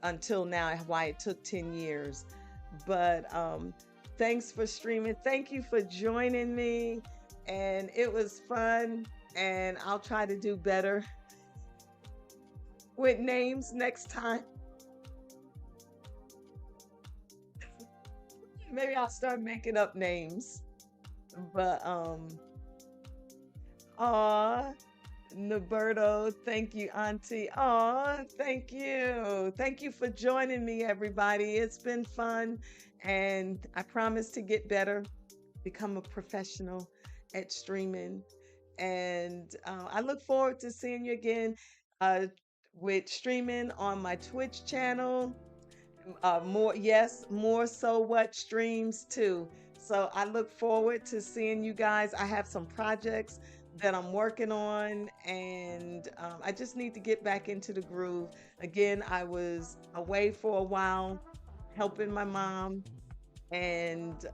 until now, why it took 10 years. But thanks for streaming. Thank you for joining me. And it was fun. And I'll try to do better with names next time. Maybe I'll start making up names. But aw, Noberto, thank you, Auntie. Aw, thank you. Thank you for joining me, everybody. It's been fun, and I promise to get better, become a professional at streaming. And I look forward to seeing you again. with streaming on my Twitch channel. More, yes, more so what streams too. So I look forward to seeing you guys. I have some projects that I'm working on, and I just need to get back into the groove. Again, I was away for a while helping my mom, and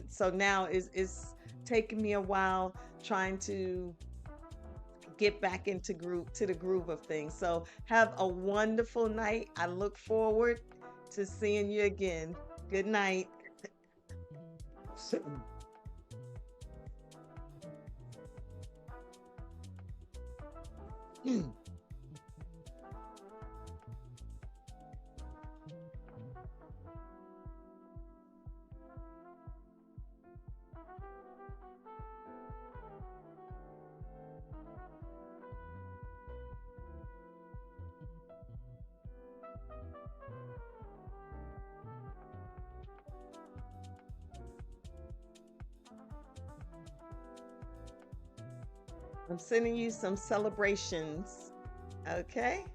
so now it's taking me a while trying to get back into groove to the groove of things. So have a wonderful night. I look forward to seeing you again. Good night. I'm sending you some celebrations. Okay?